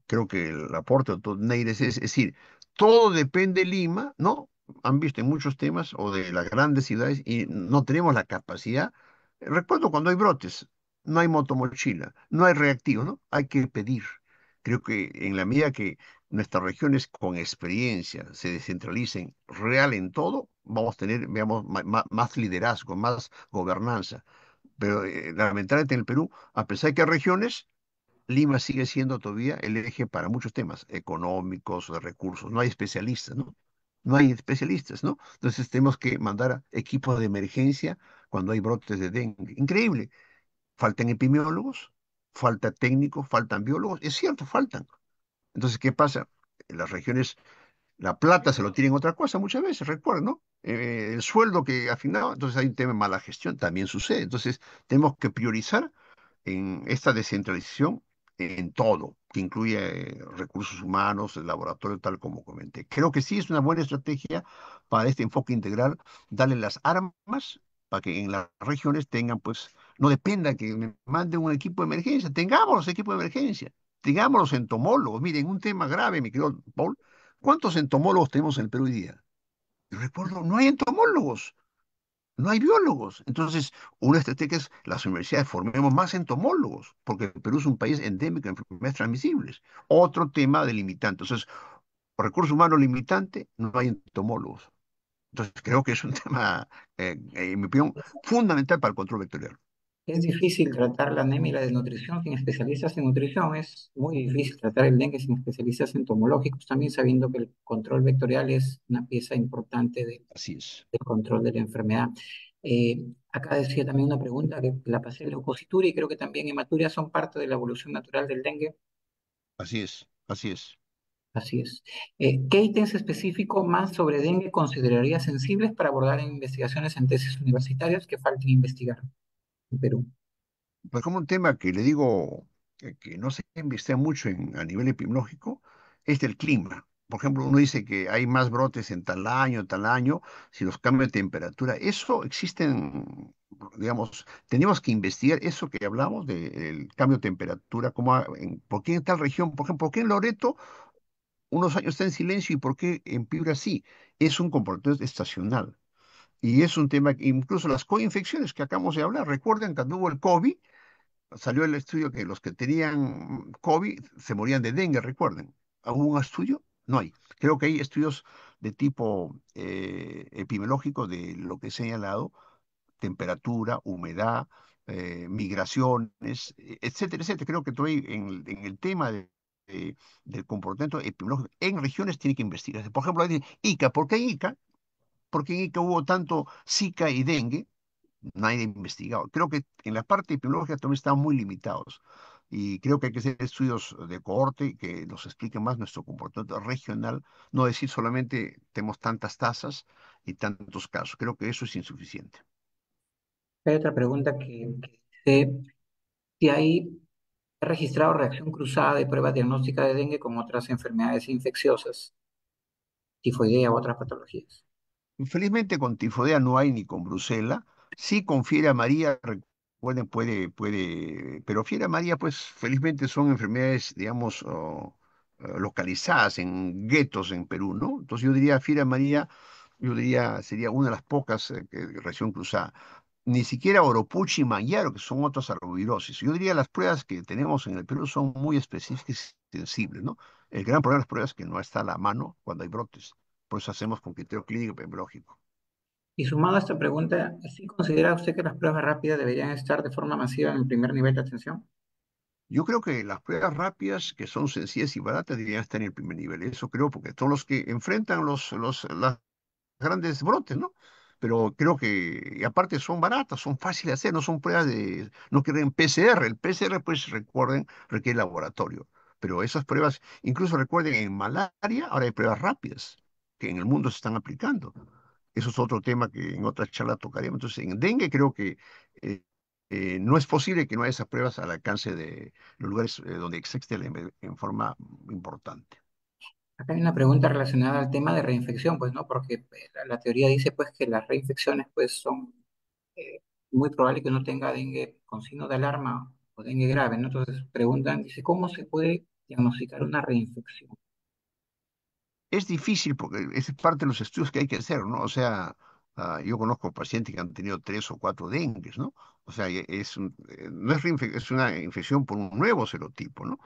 creo que el aporte de Neire es decir, todo depende de Lima, ¿no? Han visto en muchos temas o de las grandes ciudades y no tenemos la capacidad. Recuerdo cuando hay brotes, no hay motomochila, no hay reactivo, ¿no? Hay que pedir. Creo que en la medida que nuestras regiones con experiencia se descentralicen real en todo, vamos a tener, veamos, más liderazgo, más gobernanza. Pero lamentablemente en el Perú, a pesar de que hay regiones, Lima sigue siendo todavía el eje para muchos temas económicos, de recursos. No hay especialistas, ¿no? No hay especialistas, ¿no? Entonces tenemos que mandar a equipos de emergencia cuando hay brotes de dengue. Increíble. Faltan epidemiólogos, falta técnicos, faltan biólogos. Es cierto, faltan. Entonces, ¿qué pasa? En las regiones la plata se lo tienen otra cosa muchas veces, recuerden, ¿no? El sueldo que afinado, entonces hay un tema de mala gestión, también sucede. Entonces tenemos que priorizar en esta descentralización en todo, que incluye recursos humanos, el laboratorio, tal como comenté. Creo que sí es una buena estrategia para este enfoque integral, darle las armas para que en las regiones tengan, pues, no dependa que me mande un equipo de emergencia, tengamos los equipos de emergencia, tengamos los entomólogos. Miren, un tema grave, mi querido Paul. ¿Cuántos entomólogos tenemos en el Perú hoy día? Y recuerdo, no hay entomólogos, no hay biólogos. Entonces, una estrategia es las universidades formemos más entomólogos, porque el Perú es un país endémico de enfermedades transmisibles. Otro tema delimitante. Entonces, recursos humanos limitante, no hay entomólogos. Entonces, creo que es un tema, en mi opinión, fundamental para el control vectorial. Es difícil tratar la anemia y la desnutrición sin especialistas en nutrición. Es muy difícil tratar el dengue sin especialistas entomológicos, también sabiendo que el control vectorial es una pieza importante Así es, del control de la enfermedad. Acá decía también una pregunta que la pasé en leucocitura y creo que también hematuria son parte de la evolución natural del dengue. así es, así es. Así es. ¿Qué ítems específicos más sobre dengue consideraría sensibles para abordar en investigaciones en tesis universitarias que falten investigar en Perú? Pues como un tema que le digo que no se investiga mucho a nivel epidemiológico, es del clima. Por ejemplo, uno dice que hay más brotes en tal año, si los cambios de temperatura, eso existen, digamos, tenemos que investigar eso que hablamos del cambio de temperatura, por qué en tal región, por ejemplo, por qué en Loreto unos años está en silencio y por qué en Piura sí. Es un comportamiento estacional. Y es un tema, incluso las coinfecciones que acabamos de hablar, recuerden cuando hubo el COVID, salió el estudio que los que tenían COVID se morían de dengue, recuerden. ¿Hubo un estudio? No hay. Creo que hay estudios de tipo epidemiológico de lo que he señalado, temperatura, humedad, migraciones, etcétera, etcétera. Creo que todavía en el tema del comportamiento epidemiológico en regiones tiene que investigarse. Por ejemplo, hay Ica, ¿por qué Ica? Porque en Ica hubo tanto Zika y dengue, nadie ha investigado. Creo que en la parte epidemiológica también están muy limitados. Y creo que hay que hacer estudios de cohorte que nos expliquen más nuestro comportamiento regional, no decir solamente tenemos tantas tasas y tantos casos. Creo que eso es insuficiente. Hay otra pregunta que dice si hay registrado reacción cruzada de pruebas diagnósticas de dengue con otras enfermedades infecciosas, tifoidea u otras patologías. Felizmente con tifodea no hay ni con brucela. Sí con fiebre amarilla, recuerden, pero fiebre amarilla, pues felizmente son enfermedades, digamos, localizadas en guetos en Perú, ¿no? Entonces yo diría fiebre amarilla, yo diría sería una de las pocas reacción cruzada. Ni siquiera Oropuchi y Manllaro, que son otras arbovirosis. Yo diría las pruebas que tenemos en el Perú son muy específicas y sensibles, ¿no? El gran problema de las pruebas es que no está a la mano cuando hay brotes. Por eso hacemos con criterio clínico epidemiológico. Y sumado a esta pregunta, ¿sí considera usted que las pruebas rápidas deberían estar de forma masiva en el primer nivel de atención? Yo creo que las pruebas rápidas, que son sencillas y baratas, deberían estar en el primer nivel. Eso creo, porque son los que enfrentan las grandes brotes, ¿no? Pero creo que, y aparte son baratas, son fáciles de hacer, no son pruebas no quieren PCR. El PCR, pues recuerden, requiere laboratorio. Pero esas pruebas, incluso recuerden, en malaria, ahora hay pruebas rápidas que en el mundo se están aplicando. Eso es otro tema que en otra charla tocaremos. Entonces, en dengue creo que eh, no es posible que no haya esas pruebas al alcance de los lugares donde existe en forma importante. Acá hay una pregunta relacionada al tema de reinfección, pues, ¿no? Porque la teoría dice, pues, que las reinfecciones, pues, son muy probable que uno tenga dengue con signo de alarma o dengue grave, ¿no? Entonces preguntan, dice, ¿cómo se puede diagnosticar una reinfección? Es difícil porque es parte de los estudios que hay que hacer, ¿no? O sea, yo conozco pacientes que han tenido 3 o 4 dengues, ¿no? O sea, no es, es una infección por un nuevo serotipo, ¿no?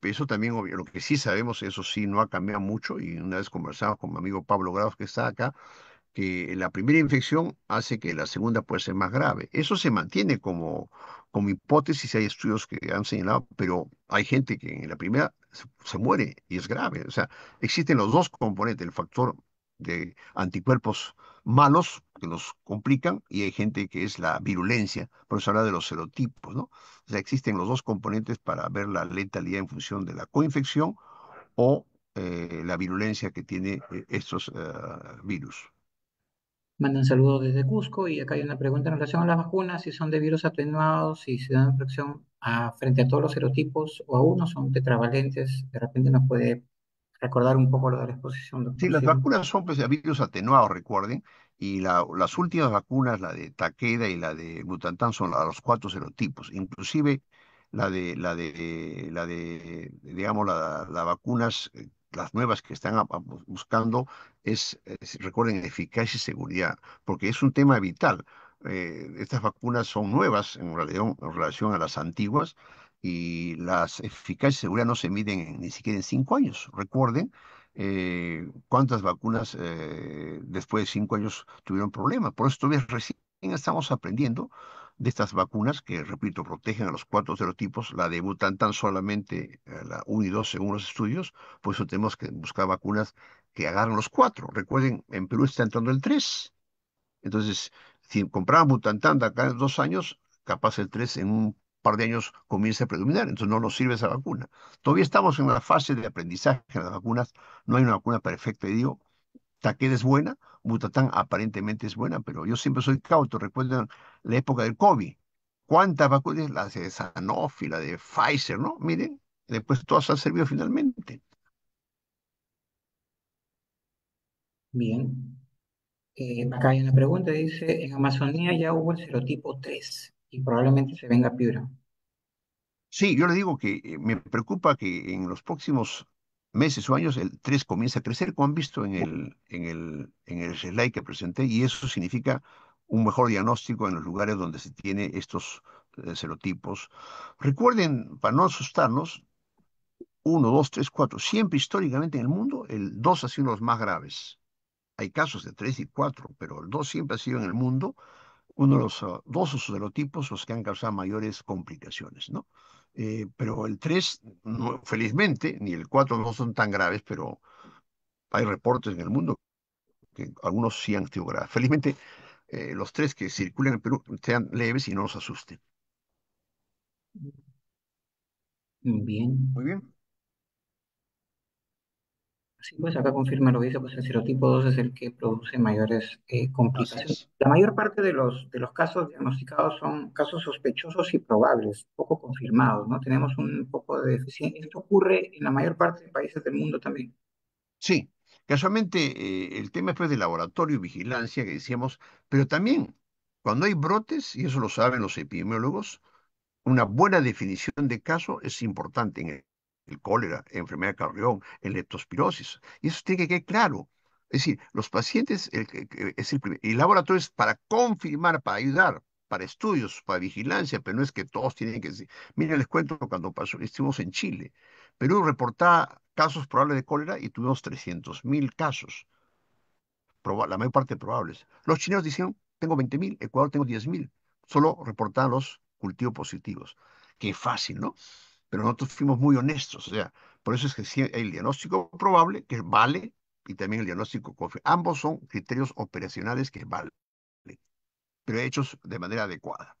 Eso también, obvio, lo que sí sabemos, eso sí, no ha cambiado mucho, y una vez conversamos con mi amigo Pablo Grados, que está acá, que la primera infección hace que la segunda pueda ser más grave. Eso se mantiene como hipótesis, hay estudios que han señalado, pero hay gente que en la primera se muere y es grave. O sea, existen los dos componentes, el factor de anticuerpos malos que nos complican, y hay gente que es la virulencia, por eso habla de los serotipos, ¿no? O sea, existen los dos componentes para ver la letalidad en función de la coinfección o la virulencia que tiene estos virus. Mandan saludos desde Cusco y acá hay una pregunta en relación a las vacunas, si son de virus atenuados, si se dan protección frente a todos los serotipos o a uno son tetravalentes. De repente nos puede recordar un poco lo de la exposición, Sí, doctor las Ciro. vacunas son pues, de virus atenuados, recuerden, y las últimas vacunas, la de Takeda y la de Butantan, son los 4 serotipos. Inclusive digamos, las vacunas, las nuevas que están buscando, recuerden, eficacia y seguridad, porque es un tema vital. Estas vacunas son nuevas en relación a las antiguas, y las eficacia y seguridad no se miden ni siquiera en 5 años. Recuerden cuántas vacunas después de 5 años tuvieron problemas. Por eso todavía recién estamos aprendiendo de estas vacunas que, repito, protegen a los 4 serotipos. La de Butantan solamente la 1 y 2 según los estudios. Por eso tenemos que buscar vacunas que agarren los 4. Recuerden, en Perú está entrando el 3. Entonces, si compraban Butantan de acá en 2 años, capaz el 3 en un par de años comienza a predominar. Entonces no nos sirve esa vacuna. Todavía estamos en la fase de aprendizaje de las vacunas. No hay una vacuna perfecta. Y digo, Takeda es buena, Butantan aparentemente es buena, pero yo siempre soy cauto. Recuerden la época del COVID. ¿Cuántas vacunas? La de Sanofi, la de Pfizer, ¿no? Miren, después todas han servido finalmente. Bien. Acá hay una pregunta, dice, en Amazonía ya hubo el serotipo 3 y probablemente se venga Piura. Sí, yo le digo que me preocupa que en los próximos meses o años el 3 comience a crecer, como han visto en el slide que presenté, y eso significa un mejor diagnóstico en los lugares donde se tiene estos serotipos. Recuerden, para no asustarnos, 1, 2, 3, 4, siempre históricamente en el mundo, el 2 ha sido uno de los más graves. Hay casos de 3 y 4, pero el 2 siempre ha sido en el mundo uno de los dos serotipos los que han causado mayores complicaciones, ¿no? Pero el 3, felizmente, ni el 4 no son tan graves, pero hay reportes en el mundo que algunos sí han sido graves. Felizmente, los 3 que circulan en Perú sean leves y no nos asusten. Bien. Muy bien, Sí, pues acá confirma lo que dice, pues el serotipo 2 es el que produce mayores así complicaciones. es. La mayor parte de los casos diagnosticados son casos sospechosos y probables, poco confirmados, ¿no? Tenemos un poco de deficiencia. Esto ocurre en la mayor parte de países del mundo también. Sí, casualmente el tema fue de laboratorio y vigilancia que decíamos, pero también cuando hay brotes, y eso lo saben los epidemiólogos, una buena definición de caso es importante en el cólera, enfermedad de Carrión, en leptospirosis. Y eso tiene que quedar claro. Es decir, los pacientes, el laboratorio es para confirmar, para ayudar, para estudios, para vigilancia, pero no es que todos tienen que decir. Miren, les cuento cuando pasó, estuvimos en Chile. Perú reportaba casos probables de cólera y tuvimos 300.000 casos, la mayor parte probables. Los chinos decían, tengo 20.000, Ecuador tengo 10.000. Solo reportaban los cultivos positivos. Qué fácil, ¿no? Pero nosotros fuimos muy honestos, o sea, por eso es que sí hay el diagnóstico probable, que vale, y también el diagnóstico ambos son criterios operacionales que valen, pero hechos de manera adecuada.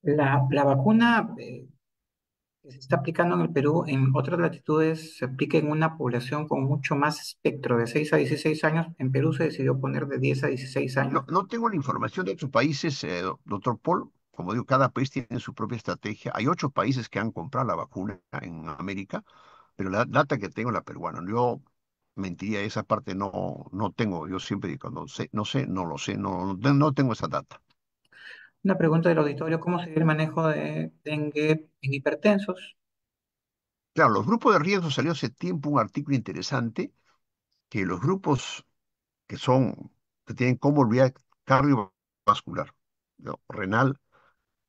La vacuna que se está aplicando en el Perú, en otras latitudes se aplica en una población con mucho más espectro, de 6 a 16 años. En Perú se decidió poner de 10 a 16 No, años. no tengo la información de otros países, doctor Paul. Como digo, cada país tiene su propia estrategia. Hay 8 países que han comprado la vacuna en América, pero la data que tengo es la peruana. Yo mentiría, esa parte no tengo. Yo siempre digo, no sé, no sé, no lo sé, no tengo esa data. Una pregunta del auditorio, ¿cómo sería el manejo de dengue en hipertensos? Claro, los grupos de riesgo salió hace tiempo un artículo interesante que los grupos que tienen comorbilidad cardiovascular, ¿no? Renal,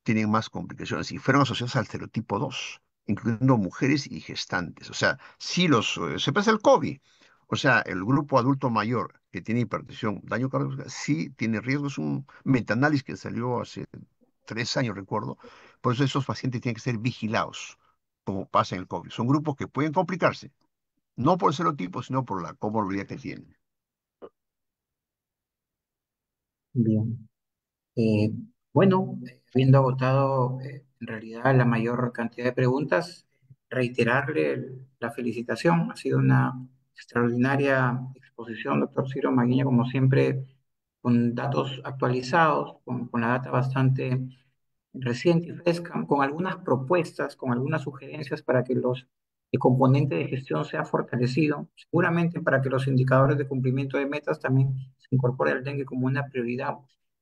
tienen más complicaciones y fueron asociados al estereotipo 2, incluyendo mujeres y gestantes. O sea, se pasa el COVID. O sea, el grupo adulto mayor que tiene hipertensión, daño cardiovascular, sí tiene riesgo. Es un metaanálisis que salió hace 3 años, recuerdo. Por eso esos pacientes tienen que ser vigilados, como pasa en el COVID. Son grupos que pueden complicarse, no por el serotipo, sino por la comorbilidad que tienen. Bien. Eh, bueno, habiendo agotado en realidad la mayor cantidad de preguntas, reiterarle la felicitación. Ha sido una extraordinaria exposición, doctor Ciro Maguiña, como siempre, con datos actualizados, con la data bastante reciente y fresca, con algunas propuestas, con algunas sugerencias para que el componente de gestión sea fortalecido, seguramente para que los indicadores de cumplimiento de metas también se incorpore el dengue como una prioridad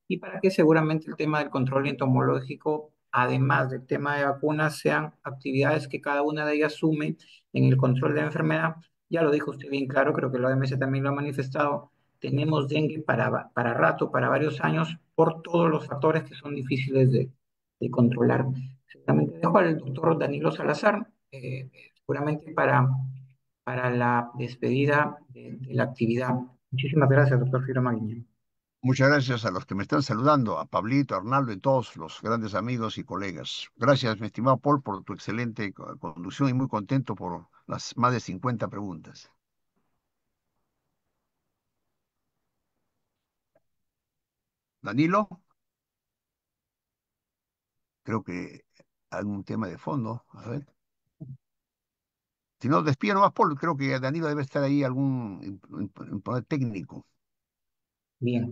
y para que seguramente el tema del control entomológico, además del tema de vacunas, sean actividades que cada una de ellas sume en el control de la enfermedad. Ya lo dijo usted bien claro, creo que la OMS también lo ha manifestado, tenemos dengue para rato, para varios años, por todos los factores que son difíciles de controlar. Seguramente dejo al doctor Danilo Salazar, seguramente para la despedida de la actividad. Muchísimas gracias, doctor Firo Maguiña. Muchas gracias a los que me están saludando, a Pablito, a Arnaldo y todos los grandes amigos y colegas. Gracias, mi estimado Paul, por tu excelente conducción y muy contento por las más de 50 preguntas. Danilo, creo que algún tema de fondo. A ver. Si no, despido nomás, Paul. Creo que Danilo debe estar ahí algún poder técnico. Bien,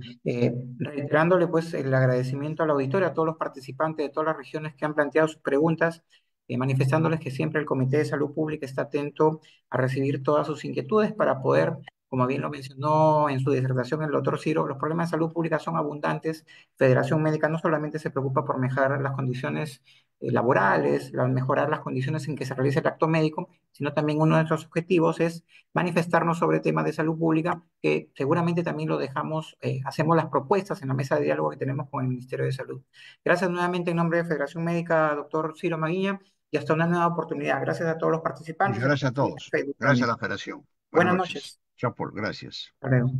reiterándole pues el agradecimiento al auditorio, a todos los participantes de todas las regiones que han planteado sus preguntas, manifestándoles que siempre el Comité de Salud Pública está atento a recibir todas sus inquietudes para poder, como bien lo mencionó en su disertación el doctor Ciro, los problemas de salud pública son abundantes. Federación Médica no solamente se preocupa por mejorar las condiciones laborales, mejorar las condiciones en que se realiza el acto médico, sino también uno de nuestros objetivos es manifestarnos sobre temas de salud pública, que seguramente también lo dejamos, hacemos las propuestas en la mesa de diálogo que tenemos con el Ministerio de Salud. Gracias nuevamente en nombre de Federación Médica, doctor Ciro Maguiña, y hasta una nueva oportunidad. Gracias a todos los Muchas participantes, a gracias a todos en todos. Facebook Gracias también. a la Federación. Buenas Buenas noches. noches. Chao, Paul. Gracias. Hasta luego.